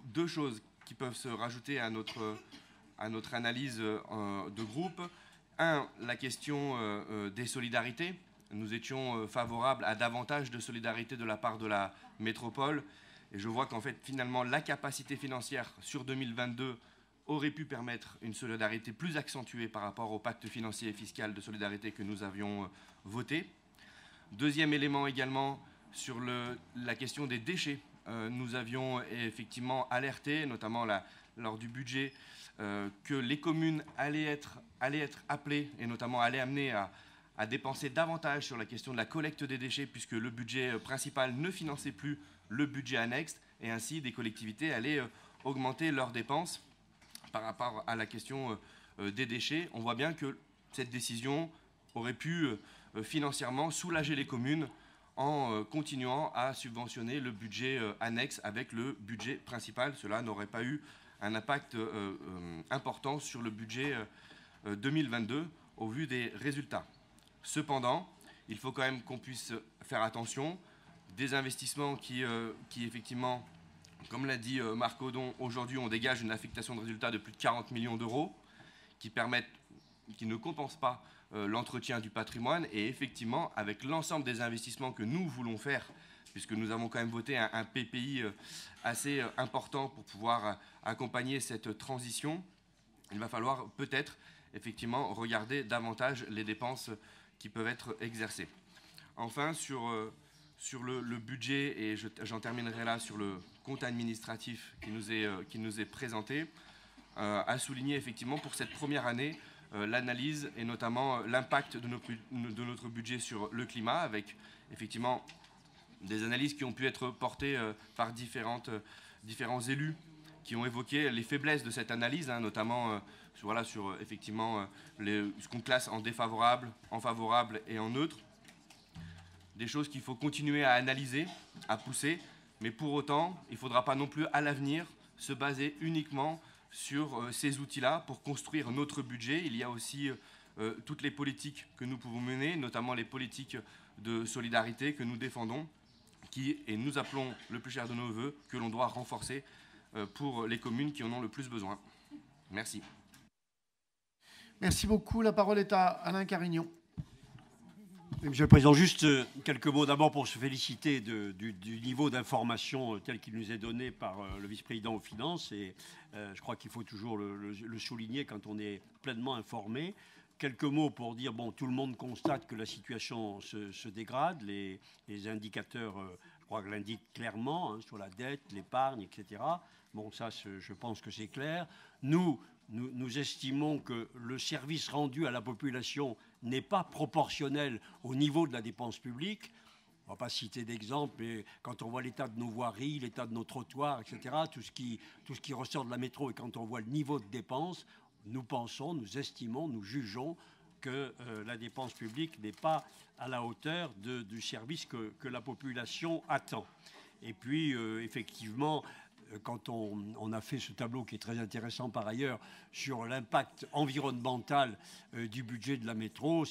deux choses qui peuvent se rajouter à notre analyse de groupe. Un, la question des solidarités. Nous étions favorables à davantage de solidarité de la part de la métropole. Et je vois qu'en fait, finalement, la capacité financière sur 2022 aurait pu permettre une solidarité plus accentuée par rapport au pacte financier et fiscal de solidarité que nous avions voté. Deuxième élément également, sur la question des déchets. Nous avions effectivement alerté, notamment lors du budget, que les communes allaient être appelées, et notamment allaient amener à dépenser davantage sur la question de la collecte des déchets, puisque le budget principal ne finançait plus le budget annexe, et ainsi des collectivités allaient augmenter leurs dépenses par rapport à la question des déchets. On voit bien que cette décision aurait pu financièrement soulager les communes en continuant à subventionner le budget annexe avec le budget principal. Cela n'aurait pas eu un impact important sur le budget 2022 au vu des résultats. Cependant, il faut quand même qu'on puisse faire attention. Des investissements qui effectivement, comme l'a dit Marc Audon, aujourd'hui on dégage une affectation de résultats de plus de 40 millions d'euros qui ne compensent pas l'entretien du patrimoine. Et effectivement, avec l'ensemble des investissements que nous voulons faire, puisque nous avons quand même voté un PPI assez important pour pouvoir accompagner cette transition, il va falloir peut-être effectivement regarder davantage les dépenses qui peuvent être exercées. Enfin, sur le budget, et j'en terminerai là sur le compte administratif qui nous est présenté, à souligner effectivement pour cette première année l'analyse et notamment l'impact de notre budget sur le climat, avec effectivement des analyses qui ont pu être portées par différents élus qui ont évoqué les faiblesses de cette analyse, notamment sur effectivement ce qu'on classe en défavorable, en favorable et en neutre. Des choses qu'il faut continuer à analyser, à pousser, mais pour autant, il ne faudra pas non plus à l'avenir se baser uniquement sur ces outils-là pour construire notre budget. Il y a aussi toutes les politiques que nous pouvons mener, notamment les politiques de solidarité que nous défendons, et nous appelons le plus cher de nos voeux, que l'on doit renforcer pour les communes qui en ont le plus besoin. Merci. Merci beaucoup. La parole est à Alain Carignon. Monsieur le Président, juste quelques mots d'abord pour se féliciter du niveau d'information tel qu'il nous est donné par le vice-président aux finances. Et je crois qu'il faut toujours le souligner quand on est pleinement informé. Quelques mots pour dire, bon, tout le monde constate que la situation se dégrade. Les indicateurs, je crois que l'indiquent clairement, sur la dette, l'épargne, etc. Bon, ça, je pense que c'est clair. Nous estimons que le service rendu à la population n'est pas proportionnel au niveau de la dépense publique. On ne va pas citer d'exemple, mais quand on voit l'état de nos voiries, l'état de nos trottoirs, etc., tout ce qui ressort de la métro, et quand on voit le niveau de dépenses, nous pensons, nous estimons, nous jugeons que la dépense publique n'est pas à la hauteur du service que la population attend. Et puis, effectivement, quand on a fait ce tableau qui est très intéressant par ailleurs sur l'impact environnemental du budget de la métro,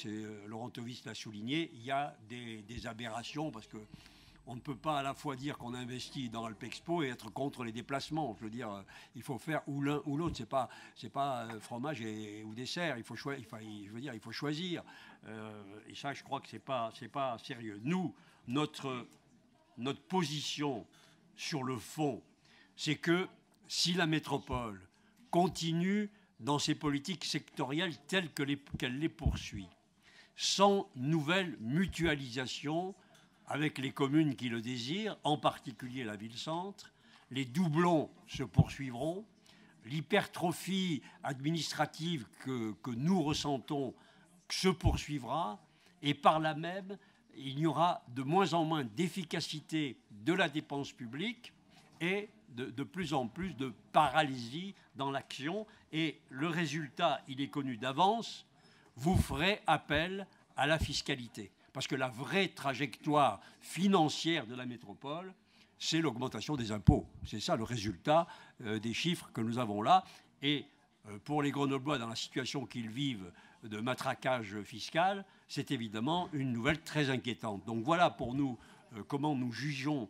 Laurent Tovis l'a souligné, il y a des aberrations parce qu'on ne peut pas à la fois dire qu'on investit dans Alpexpo et être contre les déplacements. Je veux dire, il faut faire ou l'un ou l'autre. C'est pas fromage ou dessert. Il faut choisir. Et ça, je crois que c'est pas sérieux. Nous, notre position sur le fond, c'est que si la métropole continue dans ses politiques sectorielles telles qu'elle les poursuit, sans nouvelle mutualisation avec les communes qui le désirent, en particulier la ville-centre, les doublons se poursuivront, l'hypertrophie administrative que nous ressentons se poursuivra, et par là même, il y aura de moins en moins d'efficacité de la dépense publique et de plus en plus de paralysie dans l'action. Et le résultat, il est connu d'avance, vous ferez appel à la fiscalité. Parce que la vraie trajectoire financière de la métropole, c'est l'augmentation des impôts. C'est ça le résultat des chiffres que nous avons là. Et pour les Grenoblois, dans la situation qu'ils vivent de matraquage fiscal, c'est évidemment une nouvelle très inquiétante. Donc voilà pour nous comment nous jugeons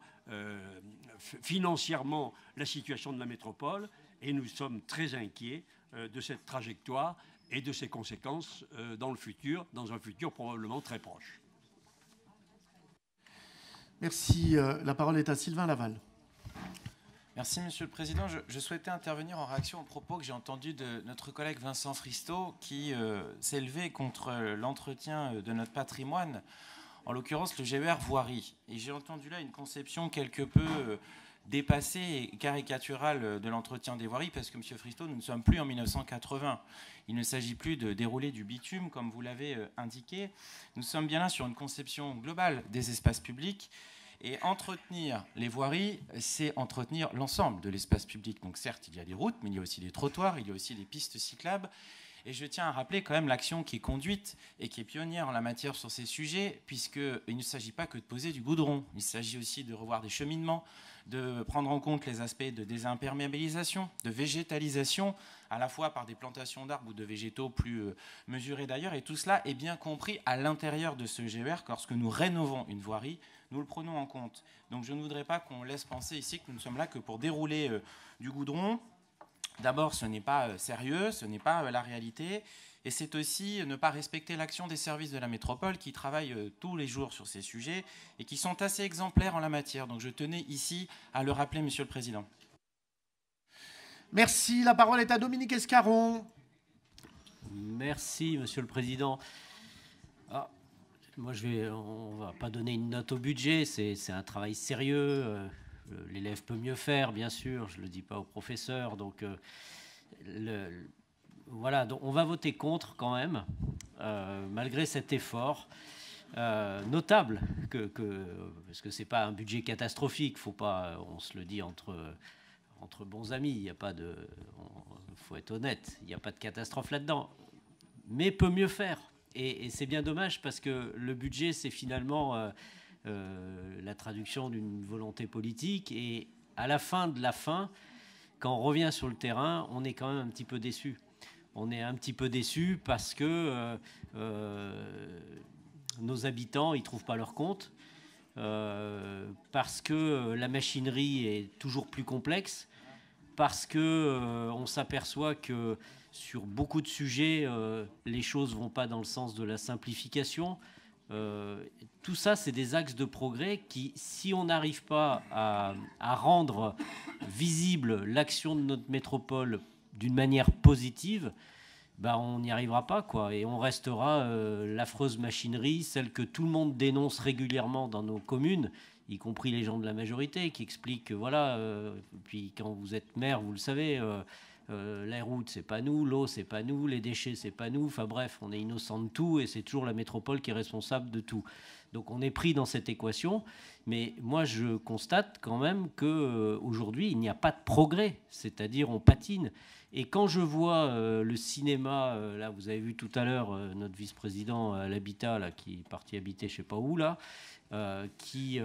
financièrement la situation de la métropole et nous sommes très inquiets de cette trajectoire et de ses conséquences dans le futur, dans un futur probablement très proche. Merci. La parole est à Sylvain Laval. Merci, Monsieur le Président. Je souhaitais intervenir en réaction aux propos que j'ai entendus de notre collègue Vincent Fristaud qui s'élevait contre l'entretien de notre patrimoine, en l'occurrence le GER voirie. Et j'ai entendu là une conception quelque peu dépassée et caricaturale de l'entretien des voiries, parce que, M. Fristaud, nous ne sommes plus en 1980. Il ne s'agit plus de dérouler du bitume, comme vous l'avez indiqué. Nous sommes bien là sur une conception globale des espaces publics. Et entretenir les voiries, c'est entretenir l'ensemble de l'espace public. Donc certes, il y a des routes, mais il y a aussi des trottoirs, il y a aussi des pistes cyclables. Et je tiens à rappeler quand même l'action qui est conduite et qui est pionnière en la matière sur ces sujets, puisqu'il ne s'agit pas que de poser du goudron. Il s'agit aussi de revoir des cheminements, de prendre en compte les aspects de désimperméabilisation, de végétalisation, à la fois par des plantations d'arbres ou de végétaux plus mesurés d'ailleurs. Et tout cela est bien compris à l'intérieur de ce GER. Lorsque nous rénovons une voirie, nous le prenons en compte. Donc je ne voudrais pas qu'on laisse penser ici que nous ne sommes là que pour dérouler du goudron. D'abord, ce n'est pas sérieux, ce n'est pas la réalité. Et c'est aussi ne pas respecter l'action des services de la métropole qui travaillent tous les jours sur ces sujets et qui sont assez exemplaires en la matière. Donc je tenais ici à le rappeler, Monsieur le Président. Merci. La parole est à Dominique Escaron. Merci, Monsieur le Président. Moi, on ne va pas donner une note au budget, c'est un travail sérieux. L'élève peut mieux faire, bien sûr, je ne le dis pas au professeur. Donc, voilà, donc on va voter contre quand même, malgré cet effort notable, parce que ce n'est pas un budget catastrophique, faut pas, on se le dit entre bons amis, il n'y a pas de... Il faut être honnête, il n'y a pas de catastrophe là-dedans, mais peut mieux faire. Et c'est bien dommage parce que le budget, c'est finalement la traduction d'une volonté politique. Et à la fin de la fin, quand on revient sur le terrain, on est quand même un petit peu déçu. On est un petit peu déçu parce que nos habitants, ils ne trouvent pas leur compte, parce que la machinerie est toujours plus complexe, parce qu'on s'aperçoit que sur beaucoup de sujets, les choses ne vont pas dans le sens de la simplification. Tout ça, c'est des axes de progrès qui, si on n'arrive pas à rendre visible l'action de notre métropole d'une manière positive, ben on n'y arrivera pas, quoi. Et on restera l'affreuse machinerie, celle que tout le monde dénonce régulièrement dans nos communes, y compris les gens de la majorité, qui expliquent que, voilà, puis quand vous êtes maire, vous le savez... la route, c'est pas nous, l'eau, c'est pas nous, les déchets, c'est pas nous. Enfin bref, on est innocent de tout et c'est toujours la métropole qui est responsable de tout. Donc on est pris dans cette équation. Mais moi, je constate quand même qu'aujourd'hui, il n'y a pas de progrès. C'est-à-dire, on patine. Et quand je vois le cinéma, là, vous avez vu tout à l'heure notre vice-président à l'habitat, là, qui est parti habiter je sais pas où, là, qui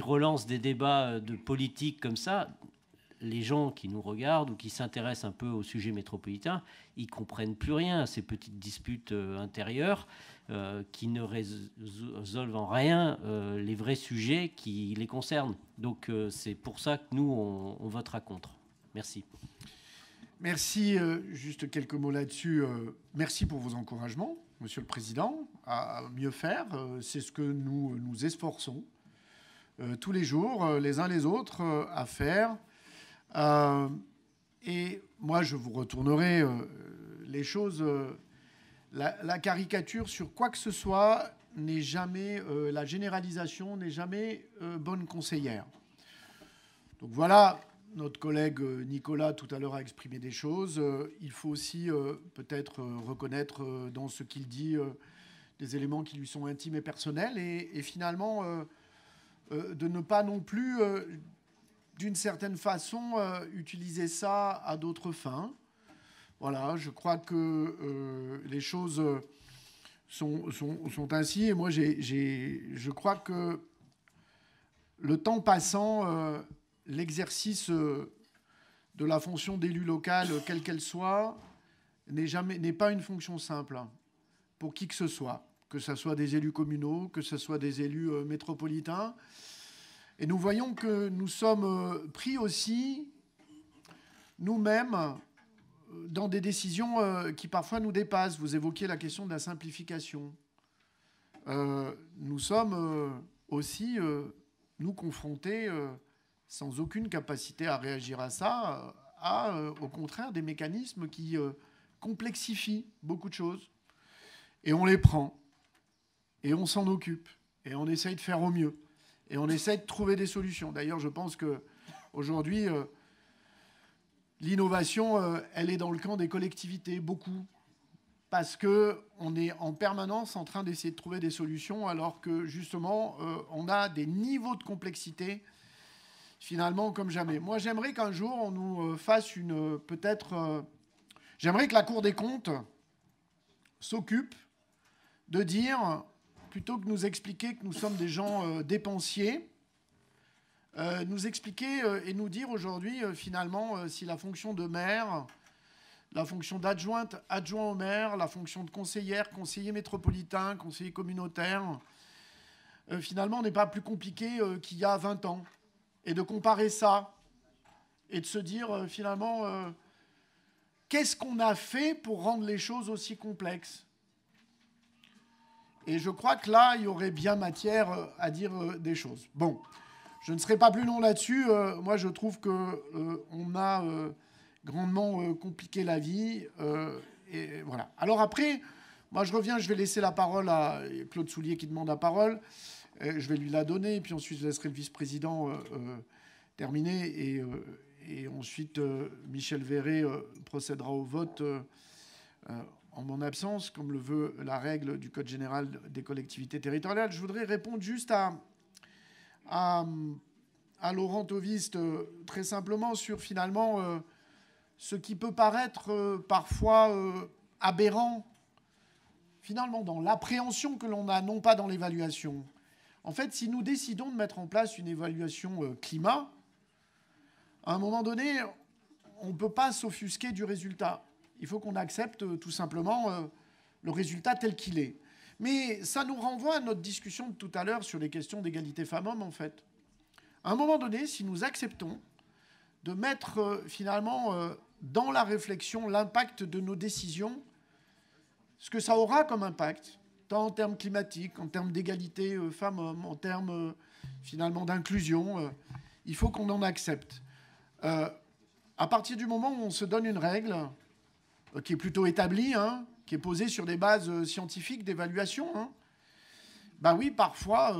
relance des débats de politique comme ça. Les gens qui nous regardent ou qui s'intéressent un peu au sujet métropolitain, ils ne comprennent plus rien à ces petites disputes intérieures qui ne résolvent en rien les vrais sujets qui les concernent. Donc c'est pour ça que nous, on votera contre. Merci. Merci. Juste quelques mots là-dessus. Merci pour vos encouragements, Monsieur le Président, à mieux faire. C'est ce que nous nous esforçons tous les jours, les uns les autres, à faire. Et moi, je vous retournerai les choses. La caricature sur quoi que ce soit n'est jamais... la généralisation n'est jamais bonne conseillère. Donc voilà, notre collègue Nicolas, tout à l'heure, a exprimé des choses. Il faut aussi peut-être reconnaître dans ce qu'il dit des éléments qui lui sont intimes et personnels. Et finalement, de ne pas non plus... d'une certaine façon, utiliser ça à d'autres fins. Voilà, je crois que les choses sont ainsi. Et moi, je crois que le temps passant, l'exercice de la fonction d'élu local, quelle qu'elle soit, n'est pas une fonction simple pour qui que ce soit des élus communaux, que ce soit des élus métropolitains. Et nous voyons que nous sommes pris aussi, nous-mêmes, dans des décisions qui parfois nous dépassent. Vous évoquiez la question de la simplification. Nous sommes aussi, nous, confrontés, sans aucune capacité à réagir à ça, au contraire, des mécanismes qui complexifient beaucoup de choses. Et on les prend, et on s'en occupe, et on essaye de faire au mieux, et on essaye de trouver des solutions. D'ailleurs, je pense qu'aujourd'hui, l'innovation, elle est dans le camp des collectivités, beaucoup, parce qu'on est en permanence en train d'essayer de trouver des solutions, alors que, justement, on a des niveaux de complexité, finalement, comme jamais. Moi, j'aimerais qu'un jour, on nous fasse j'aimerais que la Cour des comptes s'occupe de dire, plutôt que nous expliquer que nous sommes des gens dépensiers, nous expliquer et nous dire aujourd'hui, finalement, si la fonction de maire, la fonction d'adjointe, adjoint au maire, la fonction de conseillère, conseiller métropolitain, conseiller communautaire, finalement, n'est pas plus compliqué qu'il y a 20 ans. Et de comparer ça et de se dire, finalement, qu'est-ce qu'on a fait pour rendre les choses aussi complexes ? Et je crois que là, il y aurait bien matière à dire des choses. Bon, je ne serai pas plus long là-dessus. Moi, je trouve qu'on a grandement compliqué la vie. Et voilà. Alors après, moi, je reviens, je vais laisser la parole à Claude Soulier qui demande la parole. Je vais lui la donner, et puis ensuite, je laisserai le vice-président terminer. Et ensuite, Michel Véret procédera au vote en mon absence, comme le veut la règle du Code général des collectivités territoriales. Je voudrais répondre juste à Laurent Toviste très simplement sur finalement ce qui peut paraître parfois aberrant, finalement dans l'appréhension que l'on a, non pas dans l'évaluation. En fait, si nous décidons de mettre en place une évaluation climat, à un moment donné, on ne peut pas s'offusquer du résultat. Il faut qu'on accepte tout simplement le résultat tel qu'il est. Mais ça nous renvoie à notre discussion de tout à l'heure sur les questions d'égalité femmes-hommes, en fait. À un moment donné, si nous acceptons de mettre finalement dans la réflexion l'impact de nos décisions, ce que ça aura comme impact, tant en termes climatiques, en termes d'égalité femmes-hommes, en termes finalement d'inclusion, il faut qu'on en accepte. À partir du moment où on se donne une règle qui est plutôt établie, qui est posée sur des bases scientifiques d'évaluation, ben oui, parfois,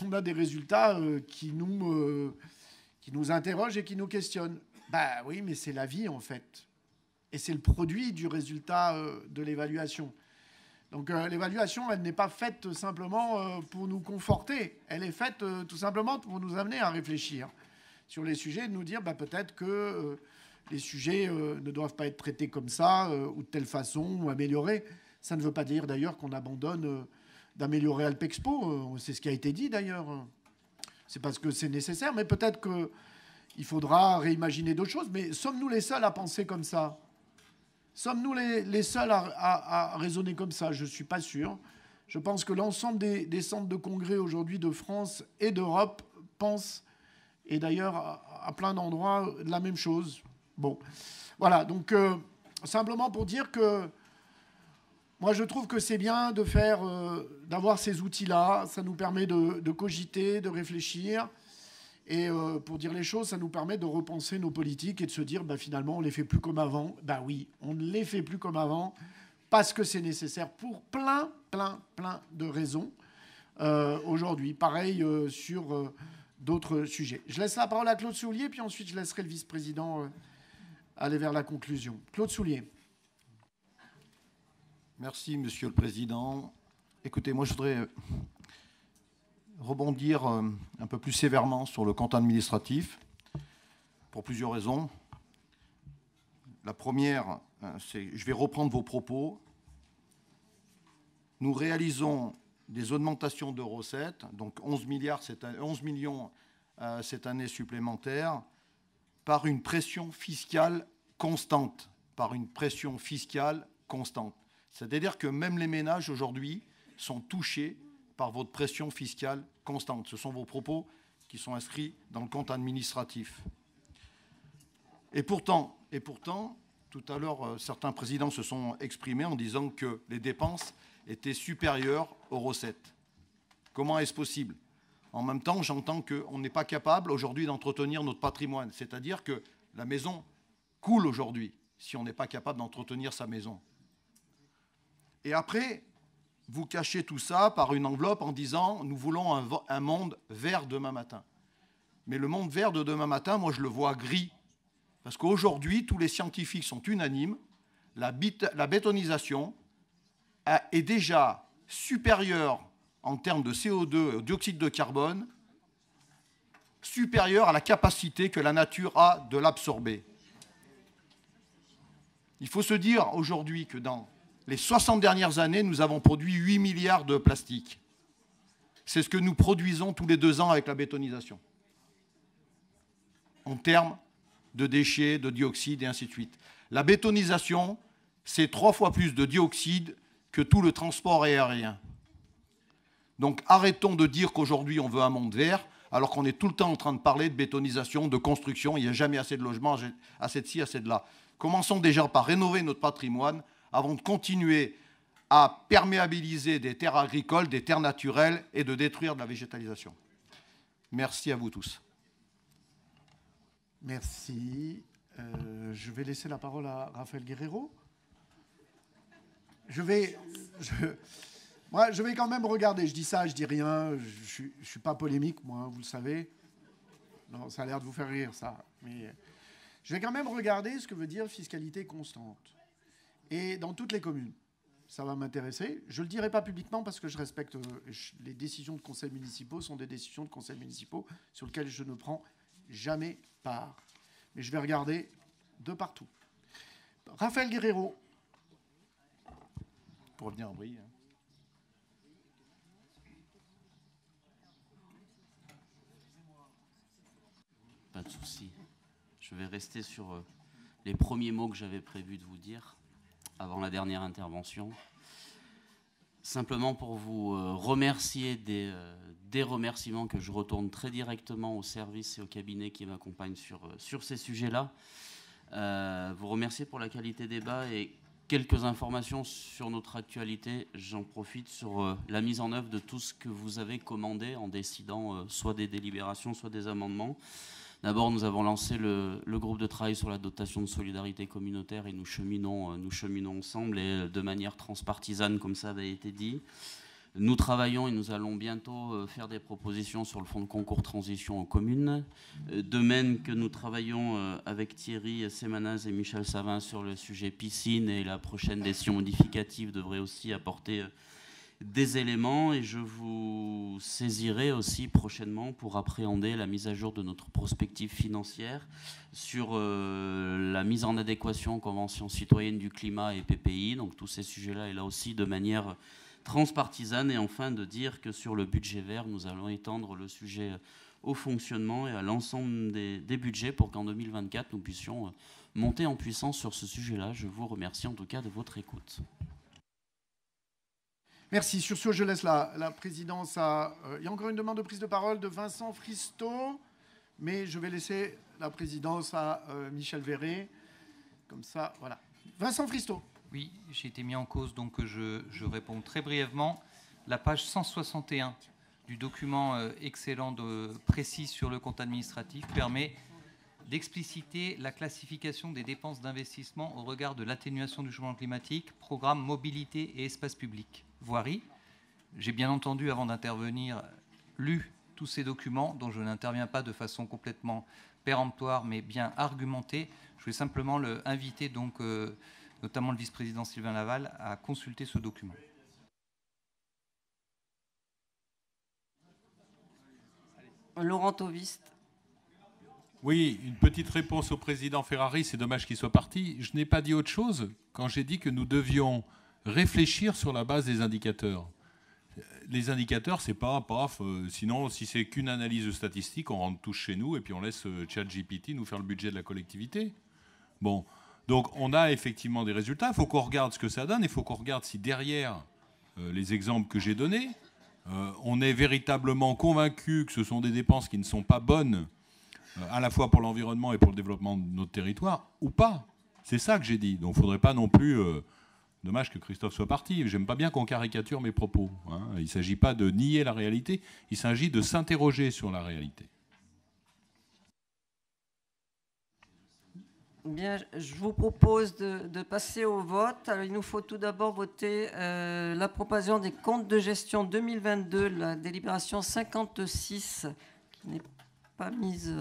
on a des résultats qui nous interrogent et qui nous questionnent. Ben oui, mais c'est la vie, en fait. Et c'est le produit du résultat de l'évaluation. Donc l'évaluation, elle n'est pas faite simplement pour nous conforter. Elle est faite tout simplement pour nous amener à réfléchir sur les sujets, de nous dire peut-être que les sujets ne doivent pas être traités comme ça, ou de telle façon, ou améliorés. Ça ne veut pas dire d'ailleurs qu'on abandonne d'améliorer Alpexpo. C'est ce qui a été dit d'ailleurs. C'est parce que c'est nécessaire, mais peut-être qu'il faudra réimaginer d'autres choses. Mais sommes-nous les seuls à penser comme ça ? Sommes-nous les seuls à raisonner comme ça ? Je ne suis pas sûr. Je pense que l'ensemble des centres de congrès aujourd'hui de France et d'Europe pensent, et d'ailleurs à plein d'endroits, la même chose. Bon, voilà. Donc, simplement pour dire que moi, je trouve que c'est bien d'avoir ces outils-là. Ça nous permet de cogiter, de réfléchir. Et pour dire les choses, ça nous permet de repenser nos politiques et de se dire, finalement, on ne les fait plus comme avant. Oui, on ne les fait plus comme avant parce que c'est nécessaire pour plein de raisons aujourd'hui. Pareil sur d'autres sujets. Je laisse la parole à Claude Soulier, puis ensuite je laisserai le vice-président aller vers la conclusion. Claude Soulier. Merci, Monsieur le Président. Écoutez, moi, je voudrais rebondir un peu plus sévèrement sur le compte administratif pour plusieurs raisons. La première, c'est, je vais reprendre vos propos. Nous réalisons des augmentations de recettes, donc 11 millions cette année supplémentaire, par une pression fiscale constante. C'est-à-dire que même les ménages aujourd'hui sont touchés par votre pression fiscale constante. Ce sont vos propos qui sont inscrits dans le compte administratif. Et pourtant, tout à l'heure, certains présidents se sont exprimés en disant que les dépenses étaient supérieures aux recettes. Comment est-ce possible? En même temps, j'entends qu'on n'est pas capable aujourd'hui d'entretenir notre patrimoine. C'est-à-dire que la maison coule aujourd'hui si on n'est pas capable d'entretenir sa maison. Et après, vous cachez tout ça par une enveloppe en disant « nous voulons un monde vert demain matin ». Mais le monde vert de demain matin, moi je le vois gris. Parce qu'aujourd'hui, tous les scientifiques sont unanimes, la bétonisation est déjà supérieure en termes de CO2, dioxyde de carbone, supérieure à la capacité que la nature a de l'absorber. Il faut se dire aujourd'hui que dans les 60 dernières années, nous avons produit 8 milliards de plastique. C'est ce que nous produisons tous les 2 ans avec la bétonisation. En termes de déchets, de dioxyde et ainsi de suite. La bétonisation, c'est 3 fois plus de dioxyde que tout le transport aérien. Donc arrêtons de dire qu'aujourd'hui on veut un monde vert, alors qu'on est tout le temps en train de parler de bétonisation, de construction, il n'y a jamais assez de logements, assez de ci, assez de là. Commençons déjà par rénover notre patrimoine avant de continuer à perméabiliser des terres agricoles, des terres naturelles et de détruire de la végétalisation. Merci à vous tous. Merci. Je vais laisser la parole à Raphaël Guerreiro. Je vais quand même regarder. Je dis ça, je dis rien. Je ne suis pas polémique, moi, vous le savez. Non, ça a l'air de vous faire rire, ça. Mais je vais quand même regarder ce que veut dire fiscalité constante. Et dans toutes les communes, ça va m'intéresser. Je ne le dirai pas publiquement parce que je respecte... les décisions de conseils municipaux sont des décisions de conseils municipaux sur lesquelles je ne prends jamais part. Mais je vais regarder de partout. Raphaël Guerreiro. Pour revenir à Brie. Pas de souci. Je vais rester sur les premiers mots que j'avais prévu de vous dire avant la dernière intervention. Simplement pour vous remercier des remerciements que je retourne très directement au service et au cabinet qui m'accompagnent sur ces sujets-là. Vous remercier pour la qualité des débats et quelques informations sur notre actualité. J'en profite sur la mise en œuvre de tout ce que vous avez commandé en décidant soit des délibérations, soit des amendements. D'abord, nous avons lancé le groupe de travail sur la dotation de solidarité communautaire et nous cheminons ensemble et de manière transpartisane, comme ça avait été dit. Nous travaillons et nous allons bientôt faire des propositions sur le fonds de concours transition aux communes. De même que nous travaillons avec Thierry Semanaz et Michel Savin sur le sujet piscine et la prochaine décision modificative devrait aussi apporter des éléments et je vous saisirai aussi prochainement pour appréhender la mise à jour de notre prospective financière sur la mise en adéquation aux conventions citoyennes du climat et PPI, donc tous ces sujets-là et là aussi de manière transpartisane et enfin de dire que sur le budget vert, nous allons étendre le sujet au fonctionnement et à l'ensemble des budgets pour qu'en 2024, nous puissions monter en puissance sur ce sujet-là. Je vous remercie en tout cas de votre écoute. Merci. Sur ce, je laisse la présidence à... il y a encore une demande de prise de parole de Vincent Fristo, mais je vais laisser la présidence à Michel Verret. Comme ça, voilà. Vincent Fristo. Oui, j'ai été mis en cause, donc je réponds très brièvement. La page 161 du document excellent précis sur le compte administratif permet d'expliciter la classification des dépenses d'investissement au regard de l'atténuation du changement climatique, programme mobilité et espace public, voirie. J'ai bien entendu, avant d'intervenir, lu tous ces documents dont je n'interviens pas de façon complètement péremptoire, mais bien argumentée. Je voulais simplement inviter donc, notamment le vice-président Sylvain Laval, à consulter ce document. Laurent Tauviste. Oui, une petite réponse au président Ferrari. C'est dommage qu'il soit parti. Je n'ai pas dit autre chose quand j'ai dit que nous devions réfléchir sur la base des indicateurs. Les indicateurs, c'est pas paf. Sinon, si c'est qu'une analyse statistique, on rentre tous chez nous et puis on laisse ChatGPT nous faire le budget de la collectivité. Bon, donc on a effectivement des résultats. Il faut qu'on regarde ce que ça donne. Il faut qu'on regarde si derrière les exemples que j'ai donnés, on est véritablement convaincu que ce sont des dépenses qui ne sont pas bonnes, à la fois pour l'environnement et pour le développement de notre territoire, ou pas. C'est ça que j'ai dit. Donc il ne faudrait pas non plus... dommage que Christophe soit parti. J'aime pas bien qu'on caricature mes propos. Hein. Il ne s'agit pas de nier la réalité, il s'agit de s'interroger sur la réalité. Bien, je vous propose de passer au vote. Alors, il nous faut tout d'abord voter l'approbation des comptes de gestion 2022, la délibération 56, qui n'est pas mise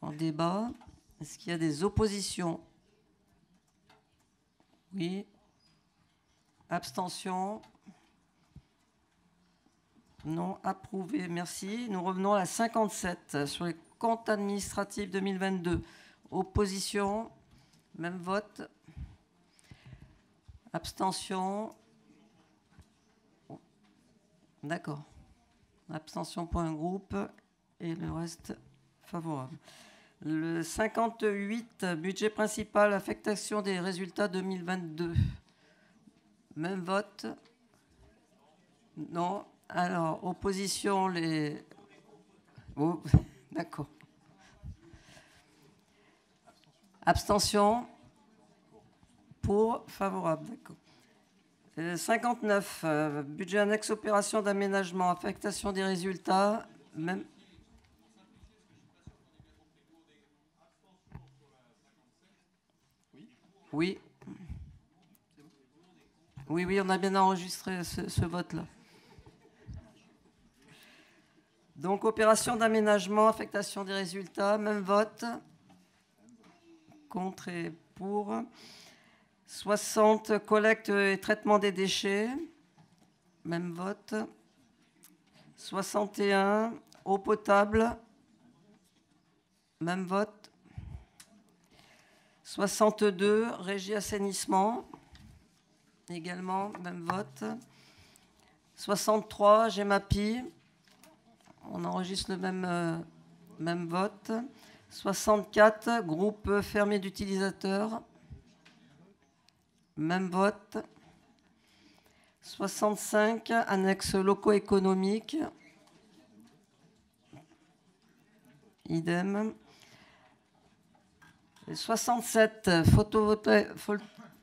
en débat. Est-ce qu'il y a des oppositions? Oui. Abstention? Non. Approuvé. Merci. Nous revenons à la 57 sur les comptes administratifs 2022. Opposition, même vote. Abstention. D'accord. Abstention pour un groupe et le reste favorable. Le 58, budget principal, affectation des résultats 2022. Même vote. Non. Alors, opposition, les... Oh, d'accord. Abstention. Pour, favorable, d'accord. 59, budget annexe opération d'aménagement, affectation des résultats, même... Oui. Oui, oui, on a bien enregistré ce vote-là. Donc, opération d'aménagement, affectation des résultats, même vote. Contre et pour. 60, collecte et traitement des déchets. Même vote. 61, eau potable. Même vote. 62, régie assainissement. Également, même vote. 63, GEMAPI. On enregistre le même vote. 64, groupe fermé d'utilisateurs. Même vote. 65, annexe locaux économiques. Idem. 67,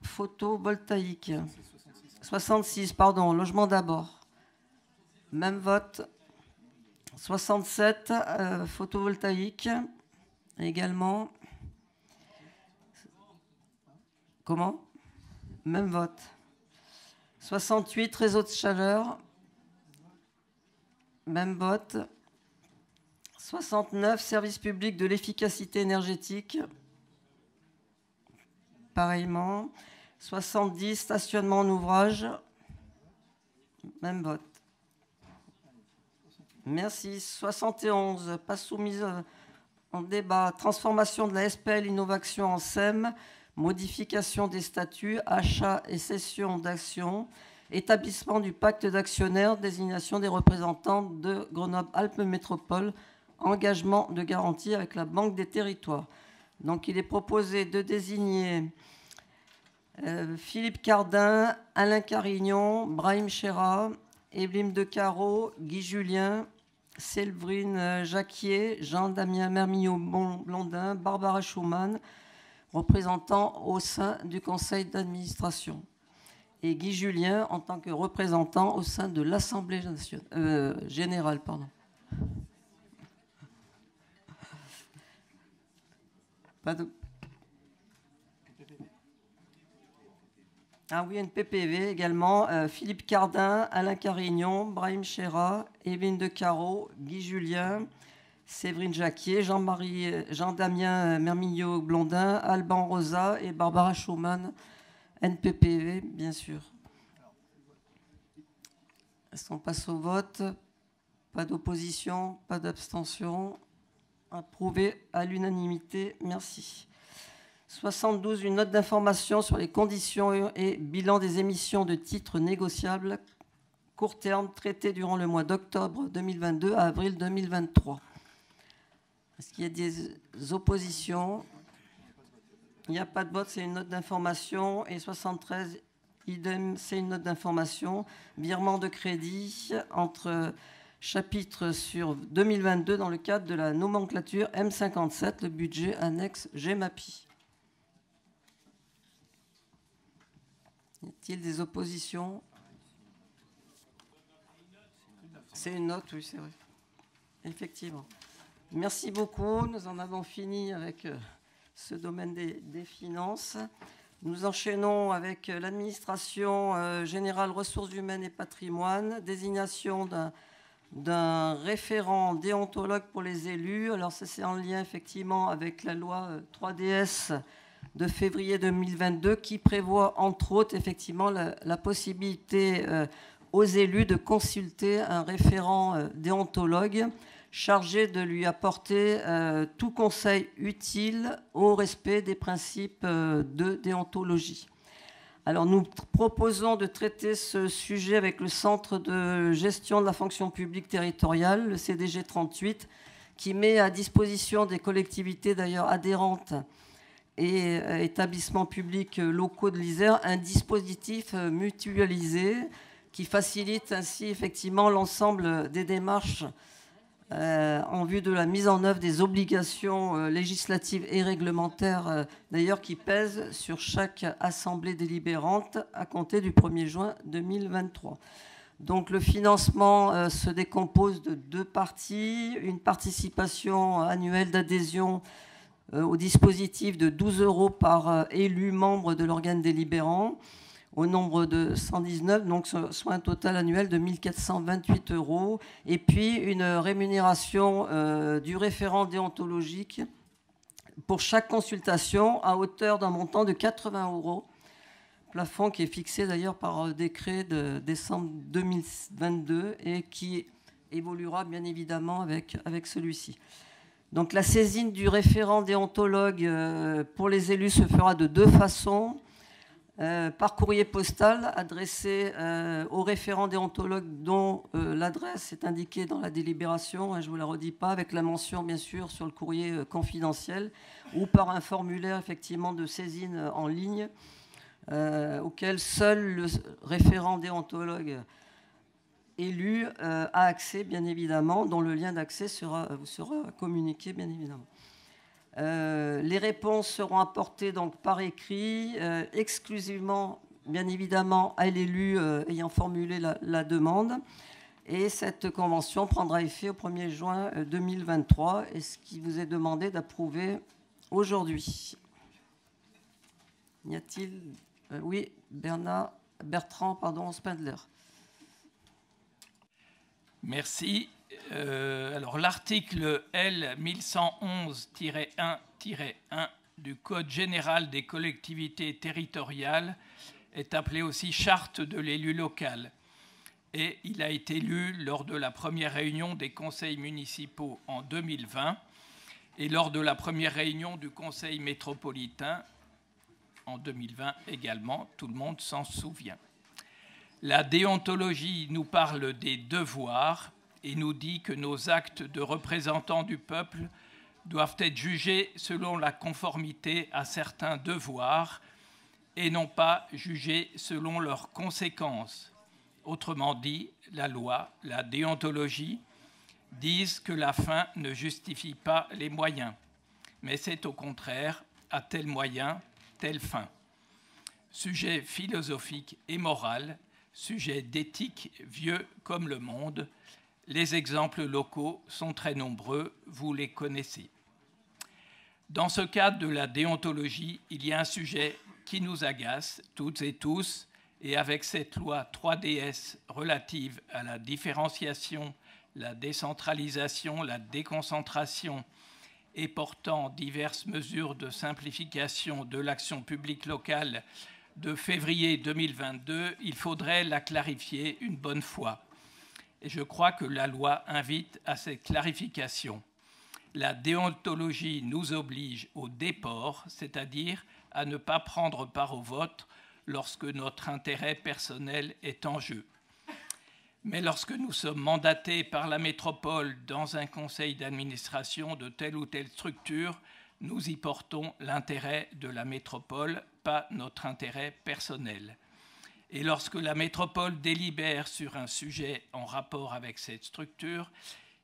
photovoltaïque. 66, pardon, logement d'abord. Même vote. 67, photovoltaïque. Également. Comment? Même vote. 68, réseau de chaleur. Même vote. 69, service public de l'efficacité énergétique. Pareillement. 70, stationnement en ouvrage. Même vote. Merci. 71, pas soumise en débat. Transformation de la SPL Innovation en SEM. Modification des statuts, achat et cession d'actions. Établissement du pacte d'actionnaires, désignation des représentants de Grenoble-Alpes Métropole. Engagement de garantie avec la Banque des Territoires. Donc il est proposé de désigner Philippe Cardin, Alain Carignon, Brahim Chera, Evelyne De Caro, Guy Julien, Séverine Jacquier, Jean-Damien Mermillot-Blondin, Barbara Schumann, représentants au sein du conseil d'administration. Et Guy Julien en tant que représentant au sein de l'Assemblée générale. Pardon. Pas de... Ah oui, une PPV également. Philippe Cardin, Alain Carignon, Brahim Chera, Evelyne De Caro, Guy Julien, Séverine Jacquier, Jean-Damien Mermillot-Blondin, Alban Rosa et Barbara Schumann, NPPV, bien sûr. Est-ce qu'on passe au vote? Pas d'opposition, pas d'abstention. Approuvé à l'unanimité. Merci. 72, une note d'information sur les conditions et bilan des émissions de titres négociables court terme traitées durant le mois d'octobre 2022 à avril 2023. Est-ce qu'il y a des oppositions? Il n'y a pas de vote, c'est une note d'information. Et 73, idem, c'est une note d'information, virement de crédit entre chapitres sur 2022 dans le cadre de la nomenclature M57, le budget annexe GEMAPI. Y a-t-il des oppositions? C'est une note, oui, c'est vrai. Effectivement. Merci beaucoup. Nous en avons fini avec ce domaine des finances. Nous enchaînons avec l'administration générale ressources humaines et patrimoine, désignation d'un référent déontologue pour les élus. Alors ça, c'est en lien effectivement avec la loi 3DS de février 2022 qui prévoit entre autres effectivement la possibilité aux élus de consulter un référent déontologue chargé de lui apporter tout conseil utile au respect des principes de déontologie. Alors nous proposons de traiter ce sujet avec le Centre de gestion de la fonction publique territoriale, le CDG 38, qui met à disposition des collectivités d'ailleurs adhérentes et établissements publics locaux de l'Isère un dispositif mutualisé qui facilite ainsi effectivement l'ensemble des démarches en vue de la mise en œuvre des obligations législatives et réglementaires, d'ailleurs, qui pèsent sur chaque assemblée délibérante à compter du 1er juin 2023. Donc le financement se décompose de deux parties. Une participation annuelle d'adhésion au dispositif de 12 € par élu membre de l'organe délibérant, au nombre de 119, donc soit un total annuel de 1 428 €, et puis une rémunération du référent déontologique pour chaque consultation à hauteur d'un montant de 80 €, plafond qui est fixé d'ailleurs par décret de décembre 2022 et qui évoluera bien évidemment avec celui-ci. Donc la saisine du référent déontologue pour les élus se fera de deux façons. Par courrier postal adressé au référent déontologue dont l'adresse est indiquée dans la délibération, je ne vous la redis pas, avec la mention bien sûr sur le courrier confidentiel, ou par un formulaire effectivement de saisine en ligne auquel seul le référent déontologue élu a accès bien évidemment, dont le lien d'accès sera communiqué bien évidemment. Les réponses seront apportées donc par écrit, exclusivement, bien évidemment, à l'élu ayant formulé la demande. Et cette convention prendra effet au 1er juin 2023, et ce qui vous est demandé d'approuver aujourd'hui. Y a-t-il... oui, Bertrand Spindler. Merci. Alors l'article L 1111-1-1 du Code général des collectivités territoriales est appelé aussi charte de l'élu local, et il a été lu lors de la première réunion des conseils municipaux en 2020 et lors de la première réunion du conseil métropolitain en 2020 également, tout le monde s'en souvient. La déontologie nous parle des devoirs et nous dit que nos actes de représentants du peuple doivent être jugés selon la conformité à certains devoirs et non pas jugés selon leurs conséquences. Autrement dit, la loi, la déontologie, disent que la fin ne justifie pas les moyens, mais c'est au contraire à tel moyen, telle fin. Sujet philosophique et moral, sujet d'éthique vieux comme le monde. Les exemples locaux sont très nombreux, vous les connaissez. Dans ce cadre de la déontologie, il y a un sujet qui nous agace toutes et tous, et avec cette loi 3DS relative à la différenciation, la décentralisation, la déconcentration et portant diverses mesures de simplification de l'action publique locale de février 2022, il faudrait la clarifier une bonne fois. Et je crois que la loi invite à cette clarification. La déontologie nous oblige au déport, c'est-à-dire à ne pas prendre part au vote lorsque notre intérêt personnel est en jeu. Mais lorsque nous sommes mandatés par la métropole dans un conseil d'administration de telle ou telle structure, nous y portons l'intérêt de la métropole, pas notre intérêt personnel. Et lorsque la métropole délibère sur un sujet en rapport avec cette structure,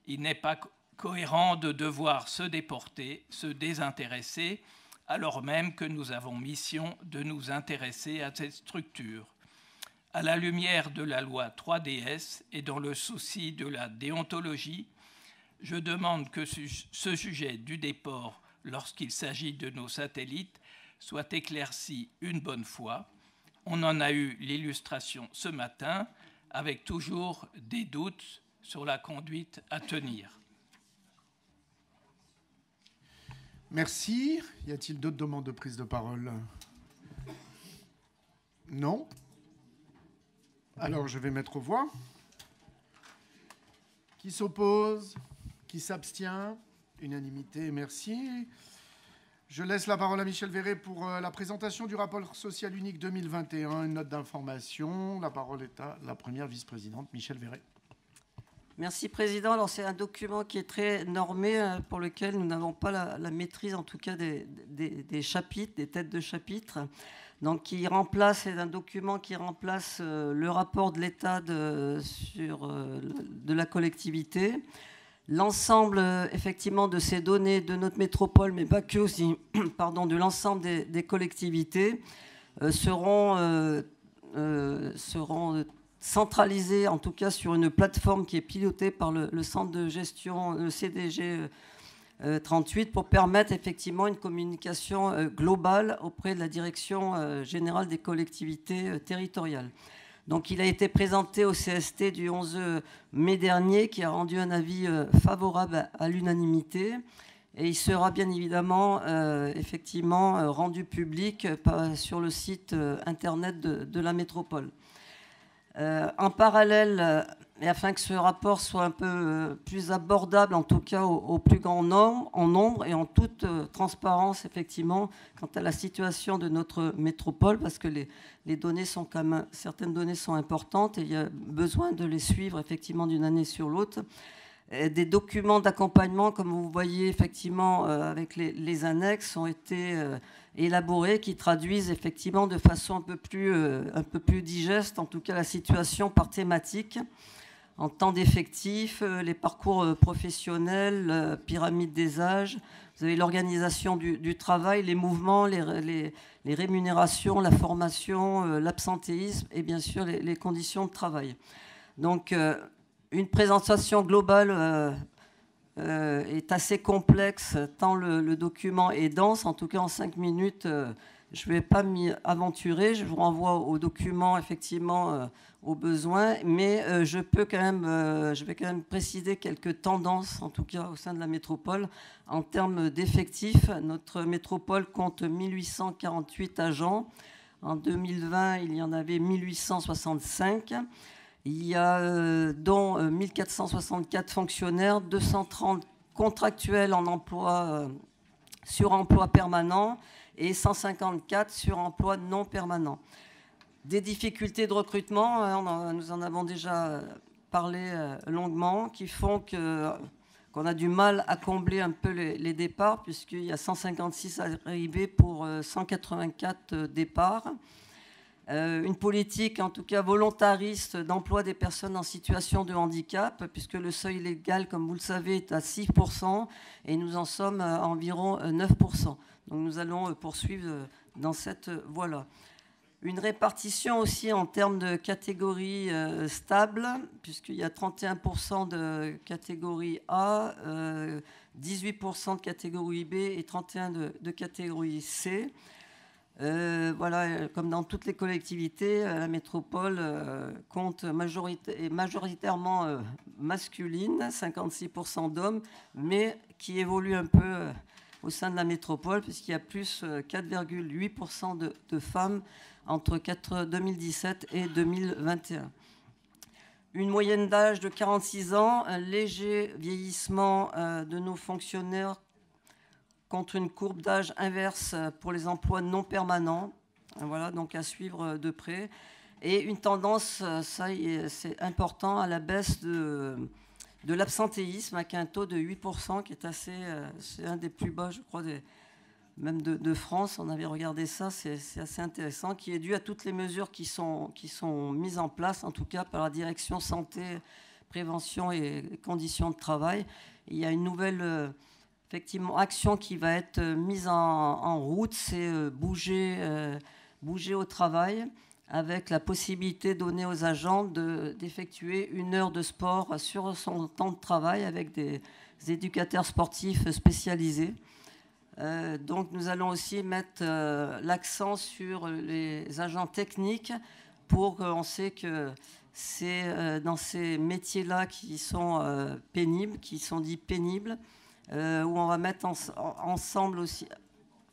il n'est pas cohérent de devoir se déporter, se désintéresser, alors même que nous avons mission de nous intéresser à cette structure. À la lumière de la loi 3DS et dans le souci de la déontologie, je demande que ce sujet du déport, lorsqu'il s'agit de nos satellites, soit éclairci une bonne fois. On en a eu l'illustration ce matin, avec toujours des doutes sur la conduite à tenir. Merci. Y a-t-il d'autres demandes de prise de parole? Non. Alors, je vais mettre aux voix. Qui s'oppose? Qui s'abstient? Unanimité, merci. Je laisse la parole à Michel Verret pour la présentation du rapport social unique 2021, une note d'information. La parole est à la première vice-présidente, Michel Verret. Merci, Président. Alors, c'est un document qui est très normé, pour lequel nous n'avons pas la maîtrise, en tout cas, des chapitres, des têtes de chapitres. Donc, qui remplace, c'est un document qui remplace le rapport de l'État de la collectivité. L'ensemble, effectivement, de ces données de notre métropole, mais pas que aussi, pardon, de l'ensemble des collectivités, seront centralisées, en tout cas, sur une plateforme qui est pilotée par le centre de gestion, le CDG 38, pour permettre effectivement une communication globale auprès de la direction générale des collectivités territoriales. Donc il a été présenté au CST du 11 mai dernier, qui a rendu un avis favorable à l'unanimité, et il sera bien évidemment effectivement rendu public sur le site internet de la métropole. En parallèle, et afin que ce rapport soit un peu plus abordable, en tout cas au plus grand nombre et en toute transparence, effectivement, quant à la situation de notre métropole, parce que les données sont quand même, certaines données sont importantes et il y a besoin de les suivre, effectivement, d'une année sur l'autre. Des documents d'accompagnement, comme vous voyez, effectivement, avec les annexes, ont été élaborés, qui traduisent effectivement de façon un peu plus digeste, en tout cas, la situation par thématique, en temps d'effectifs, les parcours professionnels, pyramide des âges. Vous avez l'organisation du travail, les mouvements, les rémunérations, la formation, l'absentéisme et bien sûr les conditions de travail. Donc, une présentation globale est assez complexe, tant le document est dense. En tout cas, en 5 minutes, je ne vais pas m'y aventurer. Je vous renvoie au document, effectivement, aux besoins. Mais je vais quand même préciser quelques tendances, en tout cas au sein de la métropole. En termes d'effectifs, notre métropole compte 1848 agents. En 2020, il y en avait 1865. Il y a dont 1464 fonctionnaires, 230 contractuels en emploi, sur emploi permanent et 154 sur emploi non permanent. Des difficultés de recrutement, nous en avons déjà parlé longuement, qui font qu'on a du mal à combler un peu les départs, puisqu'il y a 156 arrivés pour 184 départs. Une politique, en tout cas volontariste, d'emploi des personnes en situation de handicap, puisque le seuil légal, comme vous le savez, est à 6% et nous en sommes à environ 9%. Donc nous allons poursuivre dans cette voie-là. Une répartition aussi en termes de catégories stables, puisqu'il y a 31% de catégorie A, 18% de catégorie B et 31% de catégorie C. Voilà, comme dans toutes les collectivités, la métropole compte est majoritairement masculine, 56% d'hommes, mais qui évolue un peu au sein de la métropole, puisqu'il y a plus 4,8% de femmes entre 2017 et 2021. Une moyenne d'âge de 46 ans, un léger vieillissement de nos fonctionnaires contre une courbe d'âge inverse pour les emplois non permanents. Voilà, donc à suivre de près. Et une tendance, ça c'est important, à la baisse de l'absentéisme, avec un taux de 8%, qui est assez, c'est un des plus bas, je crois, même de France. On avait regardé ça, c'est assez intéressant, qui est dû à toutes les mesures qui sont mises en place, en tout cas par la direction santé, prévention et conditions de travail. Il y a une nouvelle effectivement action qui va être mise en route, c'est bouger au travail, avec la possibilité donnée aux agents d'effectuer 1 heure de sport sur son temps de travail avec des éducateurs sportifs spécialisés. Donc nous allons aussi mettre l'accent sur les agents techniques pour qu'on sait que c'est dans ces métiers-là qui sont pénibles, qui sont dits pénibles, où on va mettre ensemble aussi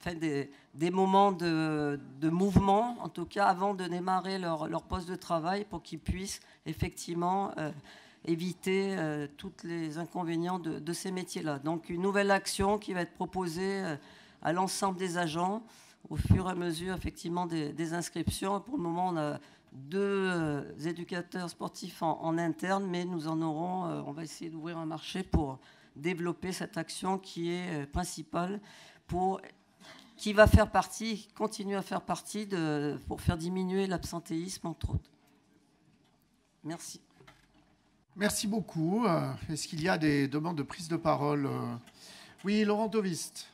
des moments de mouvement, en tout cas avant de démarrer leur poste de travail, pour qu'ils puissent effectivement éviter tous les inconvénients de ces métiers-là. Donc une nouvelle action qui va être proposée à l'ensemble des agents au fur et à mesure effectivement des inscriptions. Pour le moment, on a 2 éducateurs sportifs en interne, mais nous en aurons, on va essayer d'ouvrir un marché pour développer cette action qui est principale, qui va faire partie, continuer à faire partie pour faire diminuer l'absentéisme, entre autres. Merci. Merci beaucoup. Est-ce qu'il y a des demandes de prise de parole? Oui, Laurent Tovist.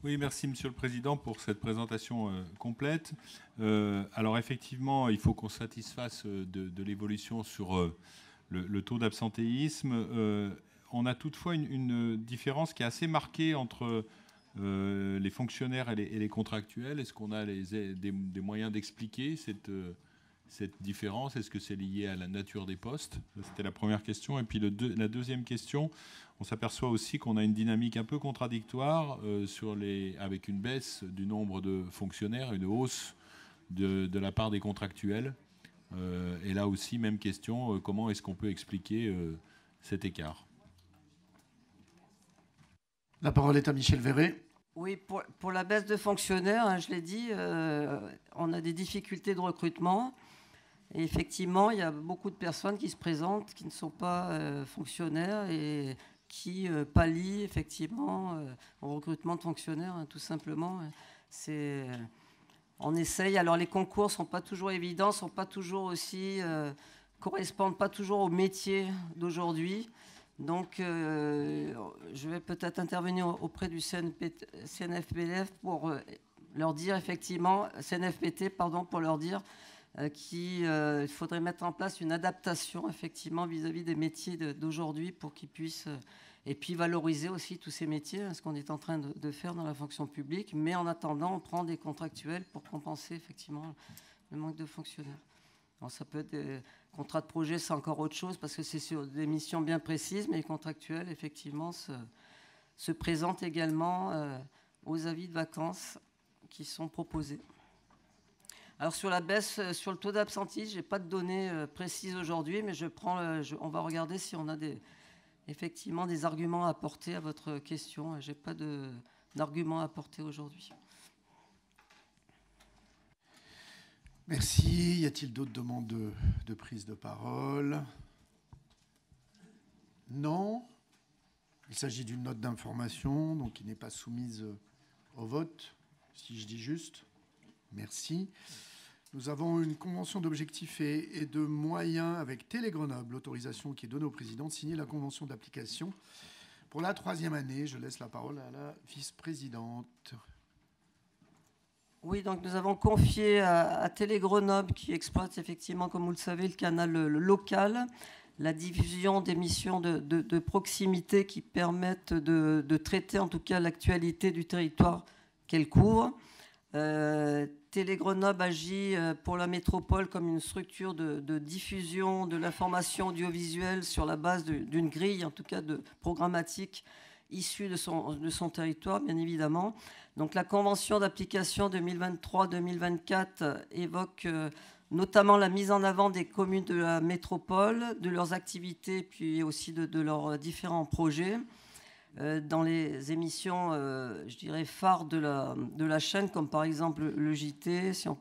Oui, merci Monsieur le Président pour cette présentation complète. Alors effectivement, il faut qu'on satisfasse de l'évolution sur le taux d'absentéisme. On a toutefois une différence qui est assez marquée entre les fonctionnaires et les contractuels. Est-ce qu'on a des moyens d'expliquer cette différence? Est-ce que c'est lié à la nature des postes? C'était la première question. Et puis la deuxième question, on s'aperçoit aussi qu'on a une dynamique un peu contradictoire avec une baisse du nombre de fonctionnaires, une hausse de la part des contractuels. Et là aussi, même question, comment est-ce qu'on peut expliquer cet écart? La parole est à Michel Verret. Oui, pour la baisse de fonctionnaires, hein, je l'ai dit, on a des difficultés de recrutement. Et effectivement, il y a beaucoup de personnes qui se présentent, qui ne sont pas fonctionnaires et qui pallient effectivement au recrutement de fonctionnaires, hein, tout simplement. On essaye. Alors les concours ne sont pas toujours évidents, sont pas toujours aussi, correspondent pas toujours au métier d'aujourd'hui. Donc, je vais peut-être intervenir auprès du CNFPT pour leur dire effectivement, pour leur dire qu'il faudrait mettre en place une adaptation effectivement vis-à-vis des métiers d'aujourd'hui pour qu'ils puissent et puis valoriser aussi tous ces métiers, hein, ce qu'on est en train de faire dans la fonction publique. Mais en attendant, on prend des contractuels pour compenser effectivement le manque de fonctionnaires. Alors, ça peut être des contrats de projet, c'est encore autre chose parce que c'est sur des missions bien précises, mais les contractuels, effectivement, se présentent également aux avis de vacances qui sont proposés. Alors, sur la baisse, sur le taux d'absentisme, je n'ai pas de données précises aujourd'hui, mais on va regarder si on a effectivement des arguments à apporter à votre question. Je n'ai pas d'arguments à apporter aujourd'hui. Merci. Y a-t-il d'autres demandes de prise de parole? Non. Il s'agit d'une note d'information, donc qui n'est pas soumise au vote, si je dis juste. Merci. Nous avons une convention d'objectifs et de moyens avec Télé-Grenoble, l'autorisation qui est donnée au président de signer la convention d'application pour la 3e année. Je laisse la parole à la vice-présidente. Oui, donc nous avons confié à Télé-Grenoble, qui exploite effectivement, comme vous le savez, le canal local, la diffusion d'émissions de proximité qui permettent de traiter en tout cas l'actualité du territoire qu'elle couvre. Télé-Grenoble agit pour la métropole comme une structure de diffusion de l'information audiovisuelle sur la base d'une grille, en tout cas de programmatique, issue de son territoire, bien évidemment. Donc la convention d'application 2023-2024 évoque notamment la mise en avant des communes de la métropole, de leurs activités, puis aussi de leurs différents projets. Dans les émissions, je dirais, phares de la chaîne, comme par exemple le JT, si on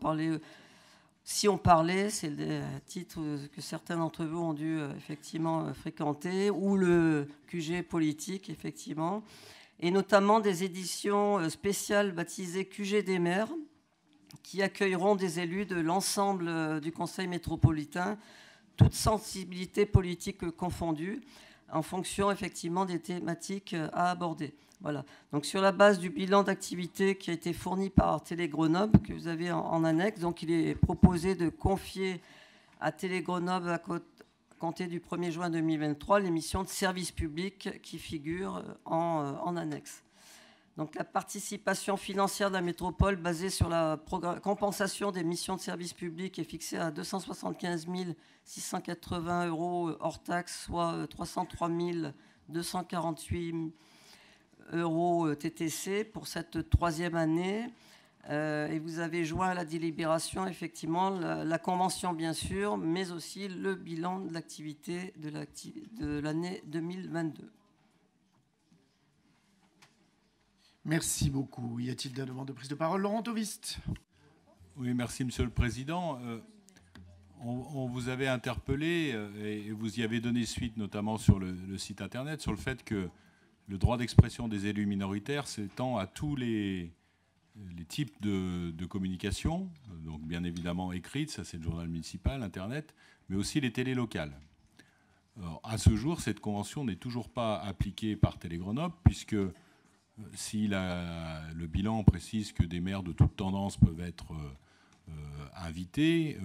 parlait, c'est le titre que certains d'entre vous ont dû effectivement fréquenter, ou le QG politique, effectivement. et notamment des éditions spéciales baptisées QG des maires, qui accueilleront des élus de l'ensemble du Conseil métropolitain, toutes sensibilités politiques confondues, en fonction effectivement des thématiques à aborder. Voilà. Donc sur la base du bilan d'activité qui a été fourni par Télé Grenoble, que vous avez en annexe, donc il est proposé de confier à Télé Grenoble, à compter du 1er juin 2023, les missions de service public qui figurent en annexe. Donc la participation financière de la métropole basée sur la compensation des missions de service public est fixée à 275 680 € hors taxe, soit 303 248 € TTC pour cette troisième année. Et vous avez joint à la délibération effectivement la convention bien sûr, mais aussi le bilan de l'activité de l'année 2022. Merci beaucoup. Y a-t-il des demandes de prise de parole? Laurent Tovist. Oui, merci Monsieur le Président. On vous avait interpellé et vous y avez donné suite, notamment sur le site Internet, sur le fait que le droit d'expression des élus minoritaires s'étend à tous les types de communication, donc bien évidemment écrite, ça c'est le journal municipal, Internet, mais aussi les télés locales. Alors, à ce jour, cette convention n'est toujours pas appliquée par Télé Grenoble, puisque si le bilan précise que des maires de toute tendance peuvent être invités,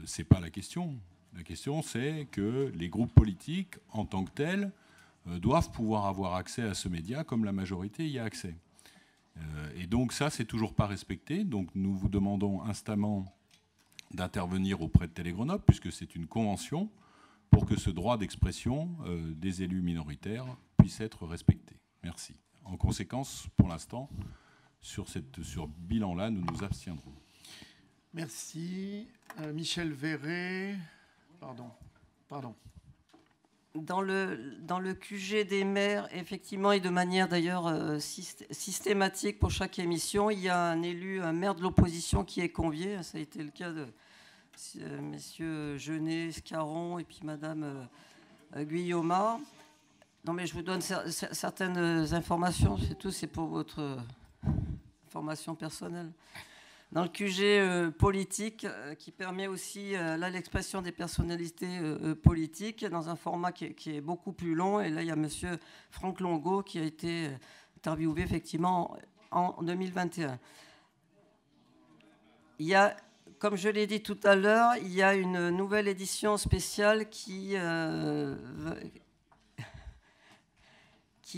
ce n'est pas la question. La question, c'est que les groupes politiques, en tant que tels, doivent pouvoir avoir accès à ce média comme la majorité y a accès. Et donc ça, c'est toujours pas respecté. Donc nous vous demandons instamment d'intervenir auprès de Télé Grenoble, puisque c'est une convention, pour que ce droit d'expression des élus minoritaires puisse être respecté. Merci. En conséquence, pour l'instant, sur bilan-là, nous nous abstiendrons. Merci. Michel Verret. Pardon. Dans le QG des maires, effectivement, et de manière d'ailleurs systématique pour chaque émission, il y a un élu, un maire de l'opposition qui est convié. Ça a été le cas de messieurs Genet, Scarron et puis madame Guillaumat. Non, mais je vous donne certaines informations, c'est tout, c'est pour votre information personnelle. Dans le QG politique, qui permet aussi l'expression des personnalités politiques dans un format qui est beaucoup plus long. Et là, il y a monsieur Franck Longo qui a été interviewé effectivement en 2021. Il y a, comme je l'ai dit tout à l'heure, il y a une nouvelle édition spéciale qui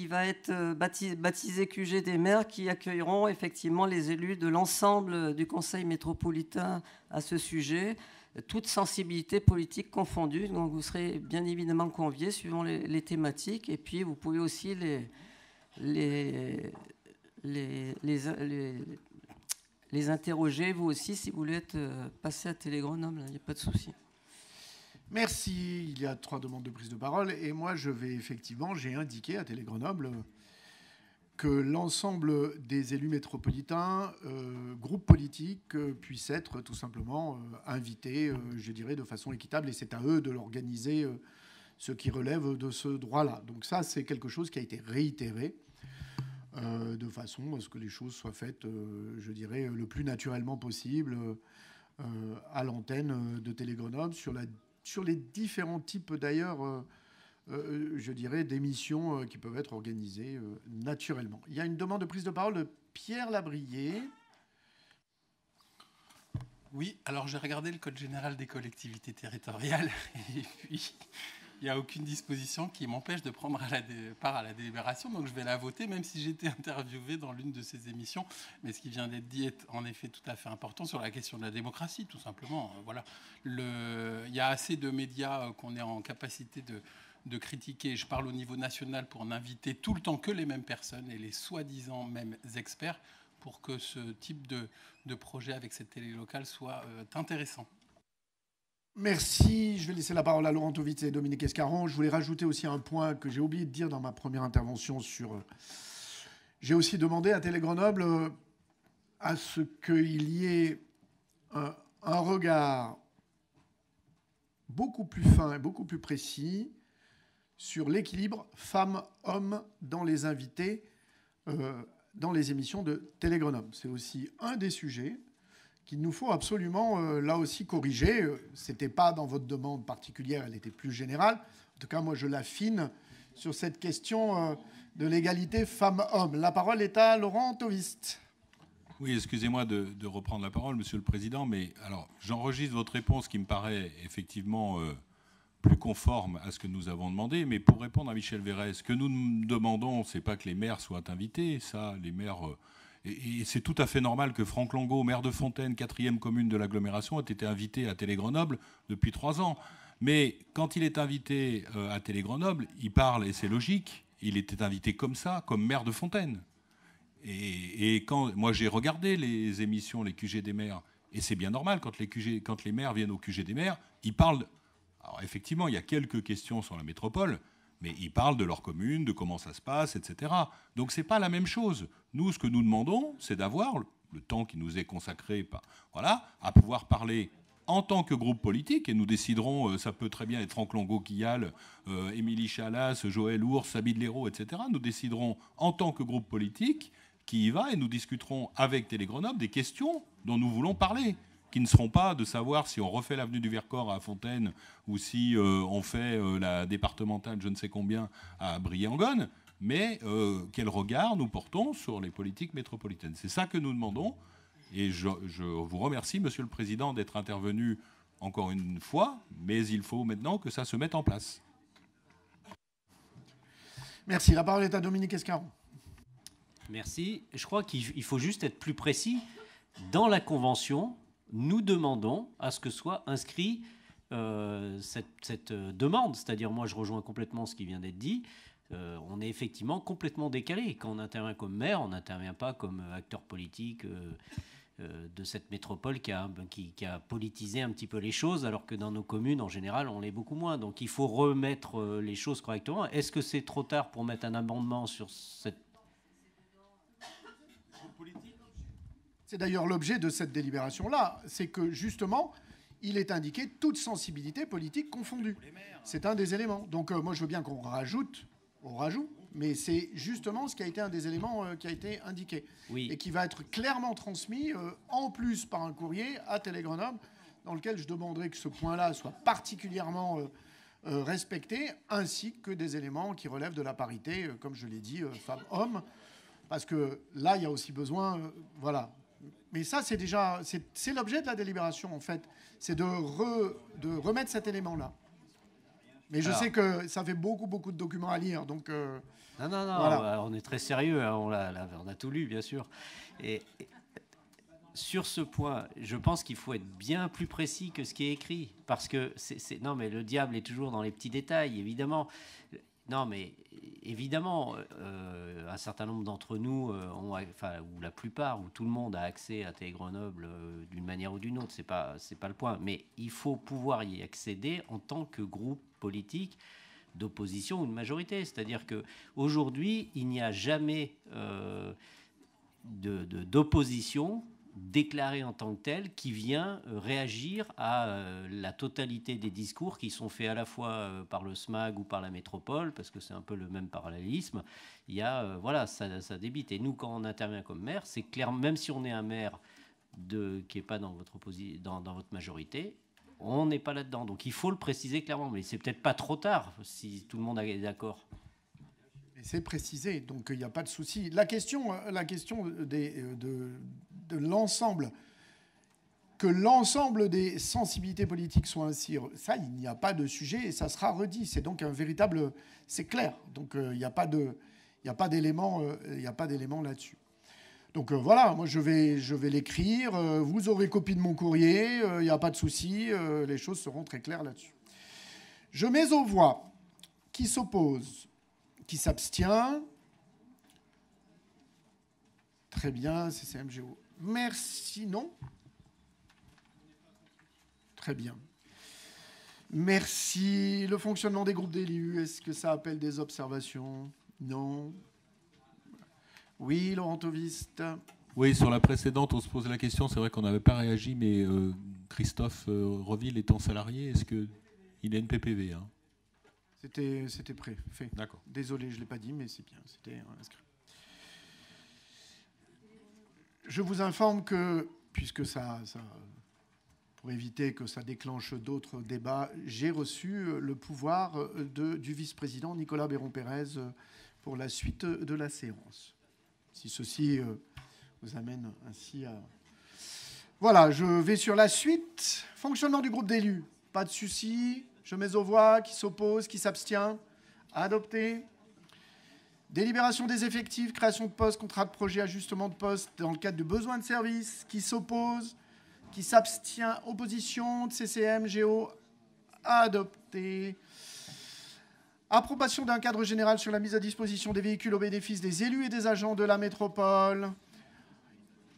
va être baptisé QG des maires, qui accueilleront effectivement les élus de l'ensemble du Conseil métropolitain à ce sujet, toutes sensibilités politiques confondues. Donc vous serez bien évidemment conviés suivant les thématiques, et puis vous pouvez aussi les interroger, vous aussi, si vous voulez être passé à Télé Grenoble, il n'y a pas de souci. Merci. Il y a 3 demandes de prise de parole. Et moi, j'ai indiqué à Télé Grenoble que l'ensemble des élus métropolitains, groupes politiques, puissent être tout simplement invités, je dirais, de façon équitable. Et c'est à eux de l'organiser, ce qui relève de ce droit-là. Donc ça, c'est quelque chose qui a été réitéré de façon à ce que les choses soient faites, je dirais, le plus naturellement possible à l'antenne de Télé Grenoble sur les différents types, d'ailleurs, je dirais, d'émissions qui peuvent être organisées naturellement. Il y a une demande de prise de parole de Pierre Labrier. Oui, alors j'ai regardé le Code général des collectivités territoriales et puis il n'y a aucune disposition qui m'empêche de prendre part à la délibération, donc je vais la voter, même si j'étais interviewé dans l'une de ces émissions. Mais ce qui vient d'être dit est en effet tout à fait important sur la question de la démocratie, tout simplement. Voilà. Il y a assez de médias qu'on est en capacité de critiquer. Je parle au niveau national pour n'inviter tout le temps que les mêmes personnes et les soi-disant mêmes experts pour que ce type de projet avec cette télé locale soit intéressant. Merci. Je vais laisser la parole à Laurent Tovitz et Dominique Escaron. Je voulais rajouter aussi un point que j'ai oublié de dire dans ma première intervention J'ai aussi demandé à Télé Grenoble à ce qu'il y ait un regard beaucoup plus fin et beaucoup plus précis sur l'équilibre femmes-hommes dans les invités, dans les émissions de Télé Grenoble. C'est aussi un des sujets qu'il nous faut absolument, là aussi, corriger. Ce n'était pas dans votre demande particulière, elle était plus générale. En tout cas, moi, je l'affine sur cette question de l'égalité femmes-hommes. La parole est à Laurent Tovist. Oui, excusez-moi de reprendre la parole, Monsieur le Président, mais alors j'enregistre votre réponse qui me paraît effectivement plus conforme à ce que nous avons demandé. Mais pour répondre à Michel Verret, ce que nous demandons, c'est pas que les maires soient invités. Ça, les maires... et c'est tout à fait normal que Franck Longo, maire de Fontaine, 4e commune de l'agglomération, ait été invité à Télé Grenoble depuis 3 ans. Mais quand il est invité à Télé Grenoble, il parle, et c'est logique, il était invité comme ça, comme maire de Fontaine. Et quand moi j'ai regardé les émissions, les QG des maires, et c'est bien normal, quand les maires viennent au QG des maires, ils parlent... Alors effectivement, il y a quelques questions sur la métropole, mais ils parlent de leur commune, de comment ça se passe, etc. Donc c'est pas la même chose. Nous, ce que nous demandons, c'est d'avoir le temps qui nous est consacré, voilà, à pouvoir parler en tant que groupe politique, et nous déciderons, ça peut très bien être Franck Longo-Quillal, Émilie Chalas, Joël Ours, Sabine Léraud, etc. Nous déciderons en tant que groupe politique qui y va, et nous discuterons avec Télé Grenoble des questions dont nous voulons parler, qui ne seront pas de savoir si on refait l'avenue du Vercors à Fontaine ou si on fait la départementale je ne sais combien à Briangonne, mais quel regard nous portons sur les politiques métropolitaines. C'est ça que nous demandons, et je vous remercie, Monsieur le Président, d'être intervenu encore une fois, mais il faut maintenant que ça se mette en place. Merci. La parole est à Dominique Escaron. Merci. Je crois qu'il faut juste être plus précis. Dans la Convention, nous demandons à ce que soit inscrit cette demande. C'est-à-dire, moi, je rejoins complètement ce qui vient d'être dit. On est effectivement complètement décalé. Quand on intervient comme maire, on n'intervient pas comme acteur politique de cette métropole qui a politisé un petit peu les choses, alors que dans nos communes, en général, on l'est beaucoup moins. Donc, il faut remettre les choses correctement. Est-ce que c'est trop tard pour mettre un amendement sur cette... C'est d'ailleurs l'objet de cette délibération-là. C'est que, justement, il est indiqué toute sensibilité politique confondue. C'est un des éléments. Donc, moi, je veux bien qu'on rajoute, mais c'est justement ce qui a été un des éléments qui a été indiqué. Oui. Et qui va être clairement transmis, en plus par un courrier à Télé Grenoble, dans lequel je demanderai que ce point-là soit particulièrement respecté, ainsi que des éléments qui relèvent de la parité, comme je l'ai dit, femmes-hommes. Parce que là, il y a aussi besoin... voilà. Mais ça, c'est déjà... C'est l'objet de la délibération, en fait. C'est de remettre cet élément-là. Mais je sais que ça fait beaucoup de documents à lire, donc... Non, voilà. On est très sérieux, hein, on a tout lu, bien sûr. Et sur ce point, je pense qu'il faut être bien plus précis que ce qui est écrit. Parce que, non, mais le diable est toujours dans les petits détails, évidemment. Non, mais évidemment, un certain nombre d'entre nous, ou la plupart, ou tout le monde a accès à Télé Grenoble d'une manière ou d'une autre. C'est pas le point. Mais il faut pouvoir y accéder en tant que groupe politique d'opposition ou de majorité. C'est-à-dire qu'aujourd'hui, il n'y a jamais d'opposition déclarée en tant que telle qui vient réagir à la totalité des discours qui sont faits à la fois par le SMAG ou par la métropole, parce que c'est un peu le même parallélisme. Il y a, ça débite. Et nous, quand on intervient comme maire, c'est clair, même si on est un maire qui n'est pas dans votre majorité, on n'est pas là-dedans. Donc il faut le préciser clairement, mais c'est peut-être pas trop tard si tout le monde est d'accord. C'est précisé, donc il n'y a pas de souci. La question de l'ensemble, que l'ensemble des sensibilités politiques soient ainsi, ça, il n'y a pas de sujet et ça sera redit. C'est donc un véritable... C'est clair. Donc il n'y a pas d'élément là-dessus. Donc voilà, moi je vais l'écrire. Vous aurez copie de mon courrier. Il n'y a pas de souci. Les choses seront très claires là-dessus. Je mets aux voix. Qui s'oppose ? Qui s'abstient? Très bien, CCMGO. Merci, non? Très bien. Merci. Le fonctionnement des groupes d'élus, est-ce que ça appelle des observations? Non. Oui, Laurent Tovist. Oui, sur la précédente, on se pose la question, c'est vrai qu'on n'avait pas réagi, mais Christophe Reville étant salarié, est-ce qu'il a une PPV, hein? C'était fait. D'accord. Désolé, je ne l'ai pas dit, mais c'est bien. C'était inscrit. Je vous informe que, puisque pour éviter que ça déclenche d'autres débats, j'ai reçu le pouvoir du vice-président Nicolas Béron-Pérez pour la suite de la séance. Si ceci vous amène ainsi à... Voilà, je vais sur la suite. Fonctionnement du groupe d'élus. Pas de souci. Je mets aux voix. Qui s'oppose, qui s'abstient. Adopté. Délibération des effectifs, création de postes, contrat de projet, ajustement de postes dans le cadre du besoin de service. Qui s'oppose, qui s'abstient. Opposition de CCM, Géo. Adopté. Approbation d'un cadre général sur la mise à disposition des véhicules au bénéfice des élus et des agents de la métropole.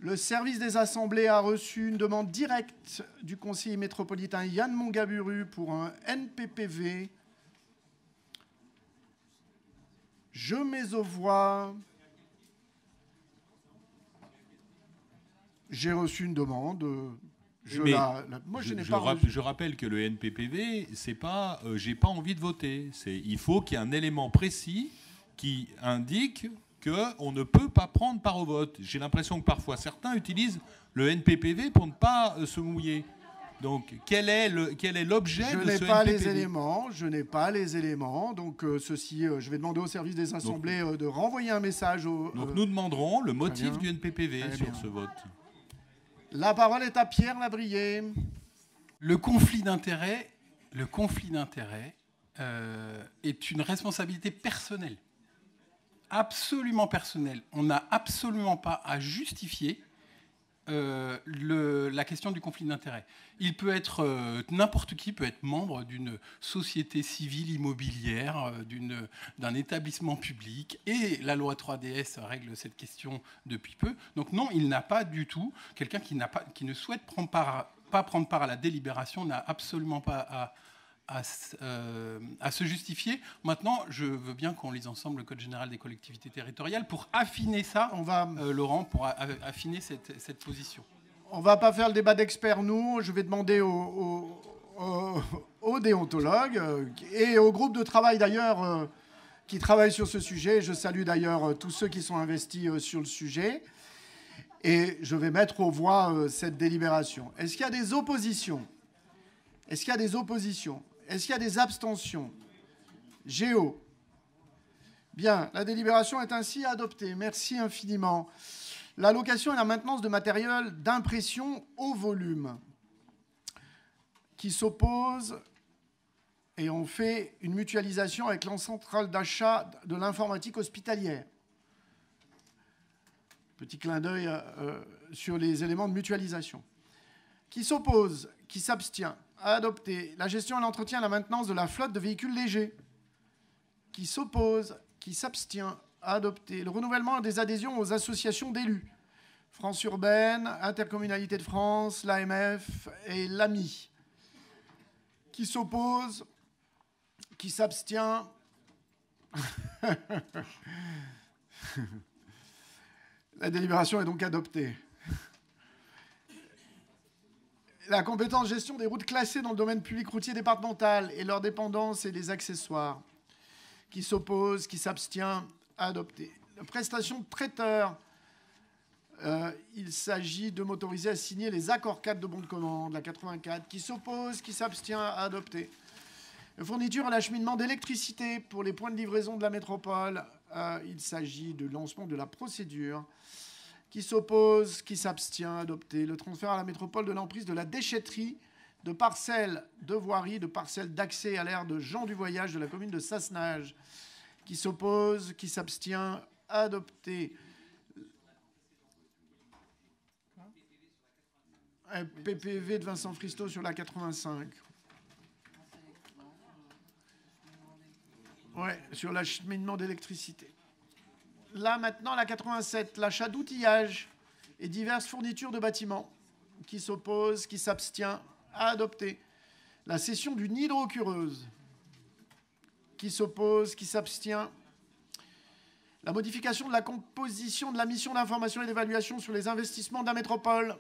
Le service des assemblées a reçu une demande directe du conseiller métropolitain Yann Mongaburu pour un NPPV. Je mets aux voix. J'ai reçu une demande. Je rappelle que le NPPV, c'est pas j'ai pas envie de voter. Il faut qu'il y ait un élément précis qui indique qu'on ne peut pas prendre part au vote. J'ai l'impression que parfois certains utilisent le NPPV pour ne pas se mouiller. Donc, quel est l'objet de ce NPPV ? Je n'ai pas les éléments. Donc, je vais demander au service des assemblées de renvoyer un message au... Donc, nous demanderons le motif du NPPV sur ce vote. La parole est à Pierre Labrier. Le conflit d'intérêts est une responsabilité personnelle. Absolument personnelle. On n'a absolument pas à justifier la question du conflit d'intérêts. Il peut être n'importe qui peut être membre d'une société civile immobilière, d'un établissement public, et la loi 3DS règle cette question depuis peu. Donc non, il n'a pas du tout, quelqu'un qui ne souhaite pas prendre part à la délibération n'a absolument pas à se justifier. Maintenant, je veux bien qu'on lise ensemble le Code général des collectivités territoriales pour affiner ça, Laurent, pour affiner cette position. On ne va pas faire le débat d'experts, nous. Je vais demander aux déontologues et au groupe de travail, d'ailleurs, qui travaillent sur ce sujet. Je salue d'ailleurs tous ceux qui sont investis sur le sujet. Et je vais mettre aux voix cette délibération. Est-ce qu'il y a des oppositions ? Est-ce qu'il y a des oppositions ? Est-ce qu'il y a des abstentions ? Géo. Bien, la délibération est ainsi adoptée. Merci infiniment. La location et la maintenance de matériel d'impression au volume. Qui s'oppose, et on fait une mutualisation avec l'encentrale d'achat de l'informatique hospitalière. Petit clin d'œil sur les éléments de mutualisation. Qui s'oppose, qui s'abstient, à adopter la gestion et l'entretien et la maintenance de la flotte de véhicules légers. Qui s'oppose, qui s'abstient, à adopter le renouvellement des adhésions aux associations d'élus. France Urbaine, Intercommunalité de France, l'AMF et l'AMI. Qui s'oppose, qui s'abstient. La délibération est donc adoptée. La compétence gestion des routes classées dans le domaine public routier départemental et leurs dépendances et les accessoires. Qui s'oppose, qui s'abstient, adopté. La prestation de traiteur, il s'agit de m'autoriser à signer les accords 4 de bon de commande, la 84. Qui s'oppose, qui s'abstient, adopté. La fourniture et l'acheminement d'électricité pour les points de livraison de la métropole, il s'agit de lancement de la procédure. Qui s'oppose, qui s'abstient, adopté. Le transfert à la métropole de l'emprise de la déchetterie, de parcelles de voirie, de parcelles d'accès à l'aire de gens du voyage de la commune de Sassenage. Qui s'oppose, qui s'abstient, adopté. PPV de Vincent Fristo sur la 85. Ouais, sur l'acheminement d'électricité. Là, maintenant, la 87, l'achat d'outillage et diverses fournitures de bâtiments. Qui s'oppose, qui s'abstient, à adopter. La cession d'une hydrocureuse. Qui s'oppose, qui s'abstient. La modification de la composition de la mission d'information et d'évaluation sur les investissements de la métropole.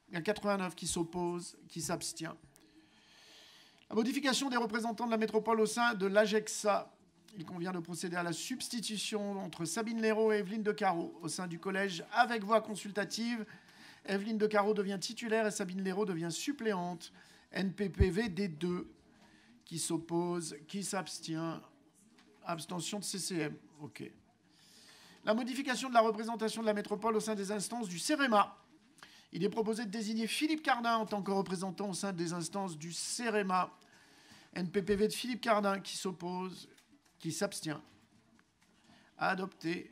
Il y a 89 qui s'oppose, qui s'abstient. La modification des représentants de la métropole au sein de l'AGEXA. il convient de procéder à la substitution entre Sabine Léraud et Evelyne Decaro au sein du collège avec voix consultative. Evelyne Decaro devient titulaire et Sabine Léraud devient suppléante. NPPV D2. Qui s'oppose, qui s'abstient. Abstention de CCM. OK. La modification de la représentation de la métropole au sein des instances du CEREMA. Il est proposé de désigner Philippe Cardin en tant que représentant au sein des instances du CEREMA. NPPV de Philippe Cardin qui s'oppose, qui s'abstient. Adopté.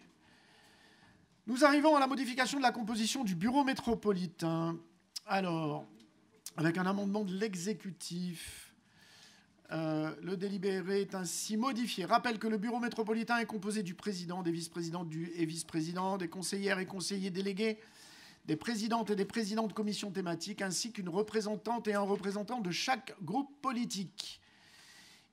Nous arrivons à la modification de la composition du bureau métropolitain. Alors, avec un amendement de l'exécutif, le délibéré est ainsi modifié. Rappelle que le bureau métropolitain est composé du président, des vice-présidents et vice-présidents, des conseillères et conseillers délégués, des présidentes et des présidents de commissions thématiques, ainsi qu'une représentante et un représentant de chaque groupe politique.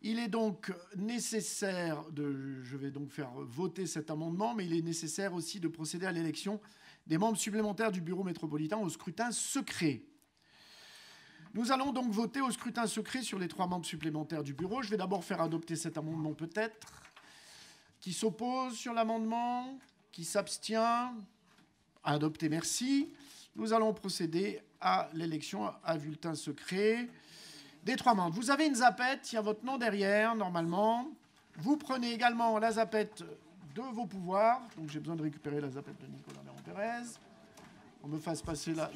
Il est donc nécessaire je vais donc faire voter cet amendement, mais il est nécessaire aussi de procéder à l'élection des membres supplémentaires du bureau métropolitain au scrutin secret. Nous allons donc voter au scrutin secret sur les 3 membres supplémentaires du bureau. Je vais d'abord faire adopter cet amendement peut-être. Qui s'oppose sur l'amendement? Qui s'abstient? Adopté, merci. Nous allons procéder à l'élection à bulletin secret des 3 membres. Vous avez une zapette, il y a votre nom derrière, normalement. Vous prenez également la zapette de vos pouvoirs. Donc j'ai besoin de récupérer la zapette de Nicolas Léon-Pérez. On me fasse passer la...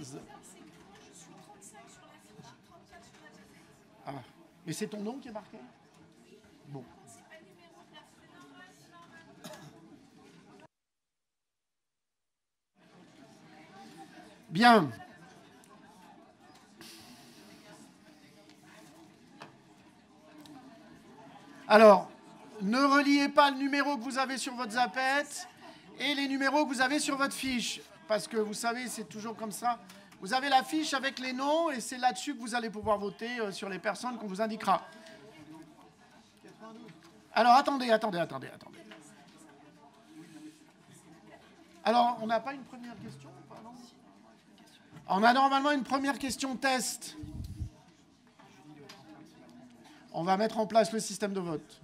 Ah, mais c'est ton nom qui est marqué? Bon. Bien. Alors, ne reliez pas le numéro que vous avez sur votre zapette et les numéros que vous avez sur votre fiche. Parce que vous savez, c'est toujours comme ça. Vous avez la fiche avec les noms et c'est là-dessus que vous allez pouvoir voter sur les personnes qu'on vous indiquera. Alors, attendez. Alors, on n'a pas une première question? On a normalement une première question test. On va mettre en place le système de vote.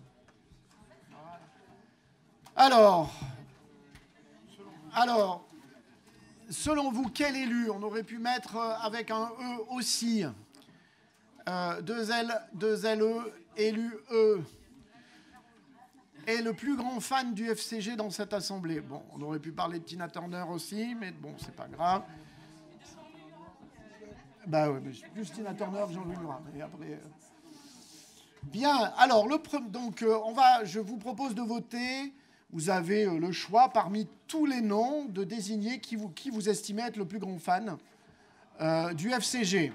Alors, selon vous, quel élu? On aurait pu mettre avec un E aussi. 2 L, 2 LE, élu E. Est le plus grand fan du FCG dans cette assemblée. Bon, on aurait pu parler de Tina Turner aussi, mais bon, c'est pas grave. Bah ouais, mais plus Tina Turner que Jean-Louis Murat. Et après, Bien, alors, je vous propose de voter. Vous avez le choix parmi tous les noms de désigner qui vous estimez être le plus grand fan du FCG.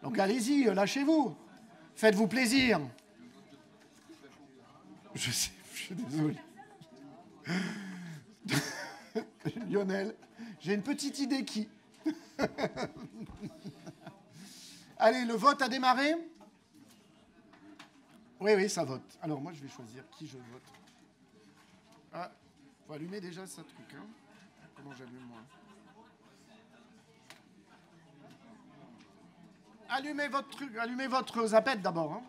Donc allez-y, lâchez-vous. Faites-vous plaisir. Je sais, je suis désolé. Lionel, j'ai une petite idée qui... Allez, le vote a démarré? Oui, ça vote. Alors moi, je vais choisir qui je vote. Ah, faut allumer déjà ce truc. Hein. Comment j'allume, moi? Allumez votre truc, allumez votre zapette d'abord. Hein.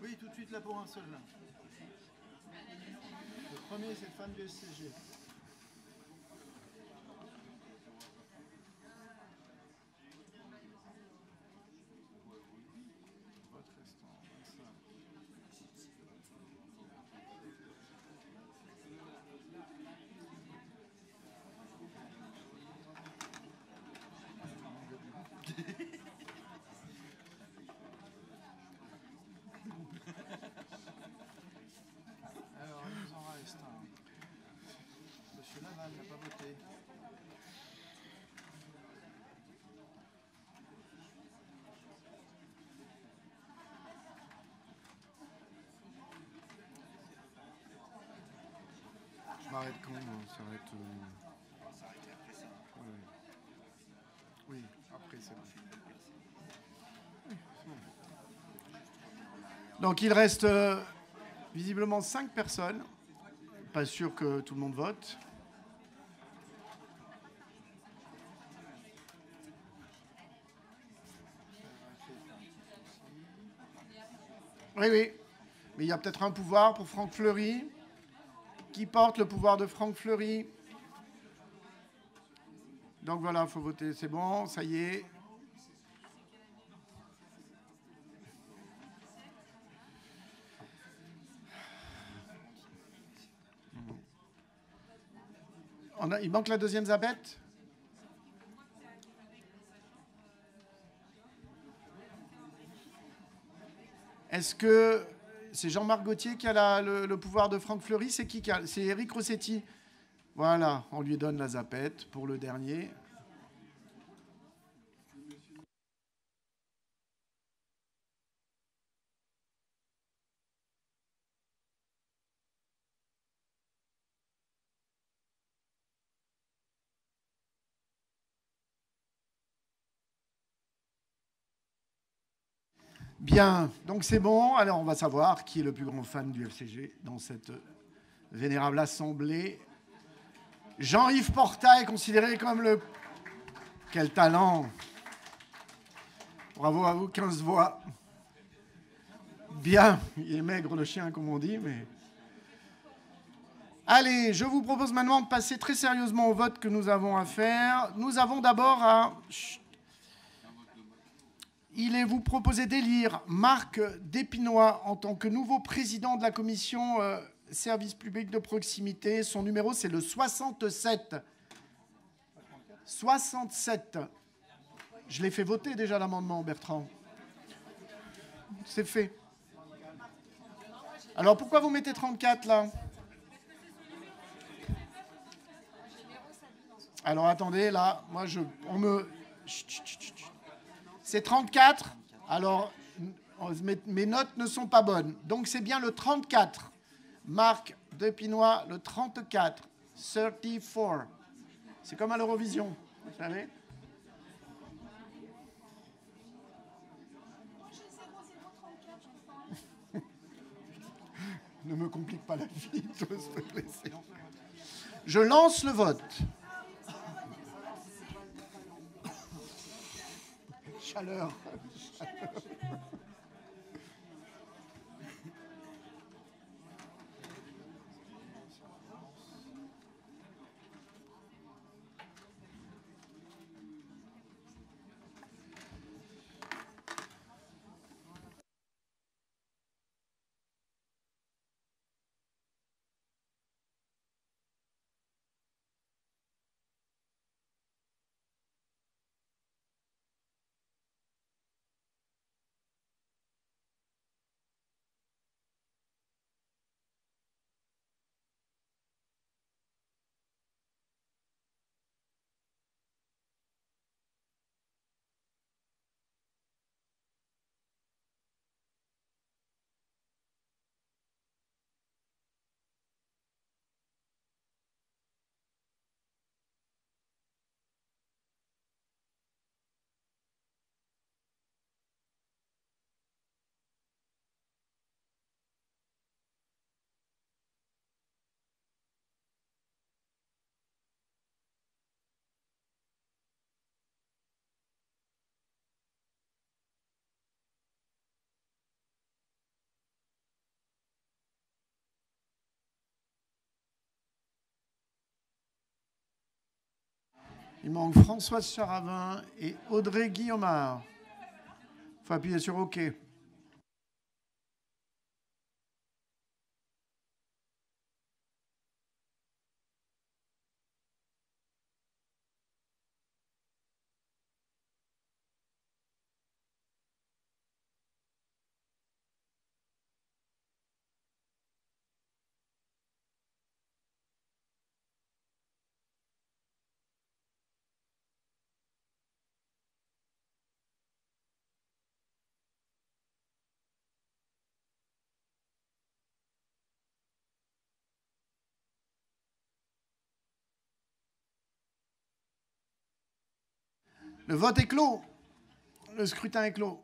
Oui, tout de suite là pour un seul. Là. Le premier, c'est le fan du SCG. Alors, il nous en reste un. Monsieur Laval n'a pas voté. Je m'arrête quand même, on s'arrête. Oui, après c'est bon. Donc il reste visiblement 5 personnes. Pas sûr que tout le monde vote. Oui, oui. Mais il y a peut-être un pouvoir pour Franck Fleury. Qui porte le pouvoir de Franck Fleury? Donc voilà, il faut voter. C'est bon, ça y est. Il manque la deuxième zabette. Est-ce que c'est Jean-Marc Gaultier qui a le pouvoir de Franck Fleury? C'est qui C'est Éric Rossetti. Voilà, on lui donne la zapette pour le dernier. Bien, donc c'est bon. Alors on va savoir qui est le plus grand fan du FCG dans cette vénérable assemblée. Jean-Yves Porta est considéré comme le... Quel talent! Bravo à vous, 15 voix. Bien, il est maigre le chien comme on dit, mais... Allez, je vous propose maintenant de passer très sérieusement au vote que nous avons à faire. Nous avons d'abord à... Il est vous proposé d'élire Marc Despinois en tant que nouveau président de la commission service public de proximité. Son numéro, c'est le 67. 67. Je l'ai fait voter déjà l'amendement, Bertrand. C'est fait. Alors pourquoi vous mettez 34 là? Alors attendez, là, moi on me... C'est 34. Alors, mes notes ne sont pas bonnes. Donc, c'est bien le 34. Marc Despinois, le 34. 34. C'est comme à l'Eurovision, vous savez. Ne me complique pas la vie, s'il te plaît. Je lance le vote. Chaleur. Il manque Françoise Charavin et Audrey Guillaumard. Il faut appuyer sur OK. Le vote est clos. Le scrutin est clos.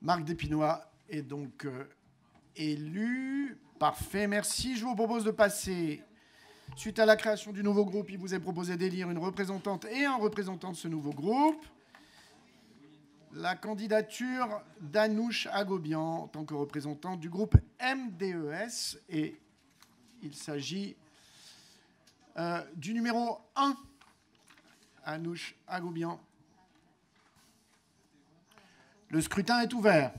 Marc Despinois est donc élu. Parfait, merci. Je vous propose de passer, suite à la création du nouveau groupe, il vous est proposé d'élire une représentante et un représentant de ce nouveau groupe. la candidature d'Anouche Agobian en tant que représentante du groupe MDES. Et il s'agit du numéro 1, Anouche Agobian. Le scrutin est ouvert.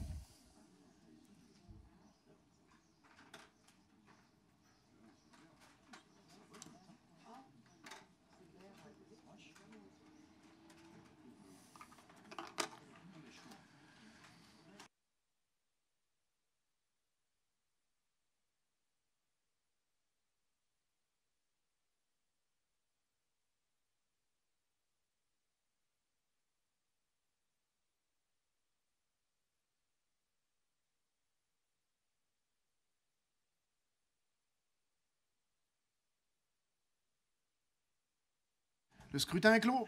Le scrutin est clos.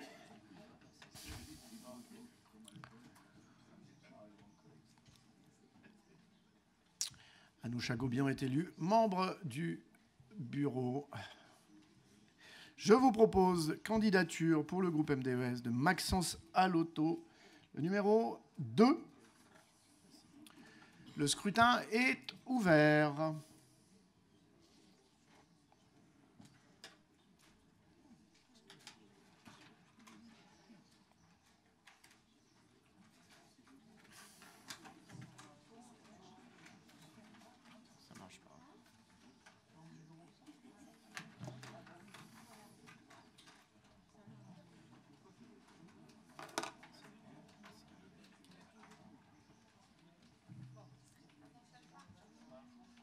Anouche Agobian est élu membre du bureau. Je vous propose candidature pour le groupe MDES de Maxence Alotto, le numéro 2. Le scrutin est ouvert.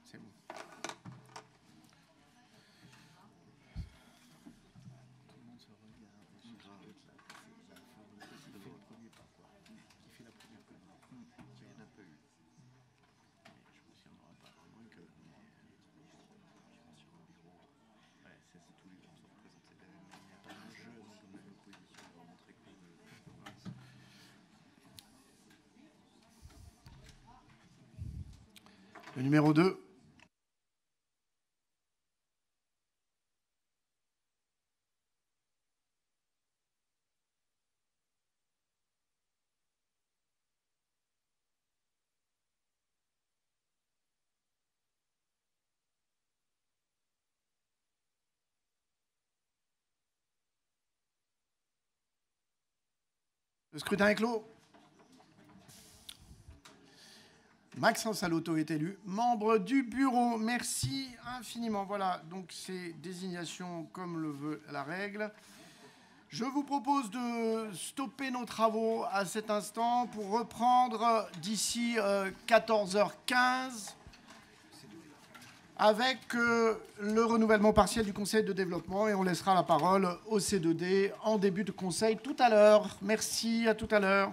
C'est bon. Le numéro 2. Le scrutin est clos. Maxence Alotto est élu membre du bureau. Merci infiniment. Voilà, donc c'est désignation comme le veut la règle. Je vous propose de stopper nos travaux à cet instant pour reprendre d'ici 14h15 avec le renouvellement partiel du Conseil de développement et on laissera la parole au C2D en début de conseil tout à l'heure. Merci, à tout à l'heure.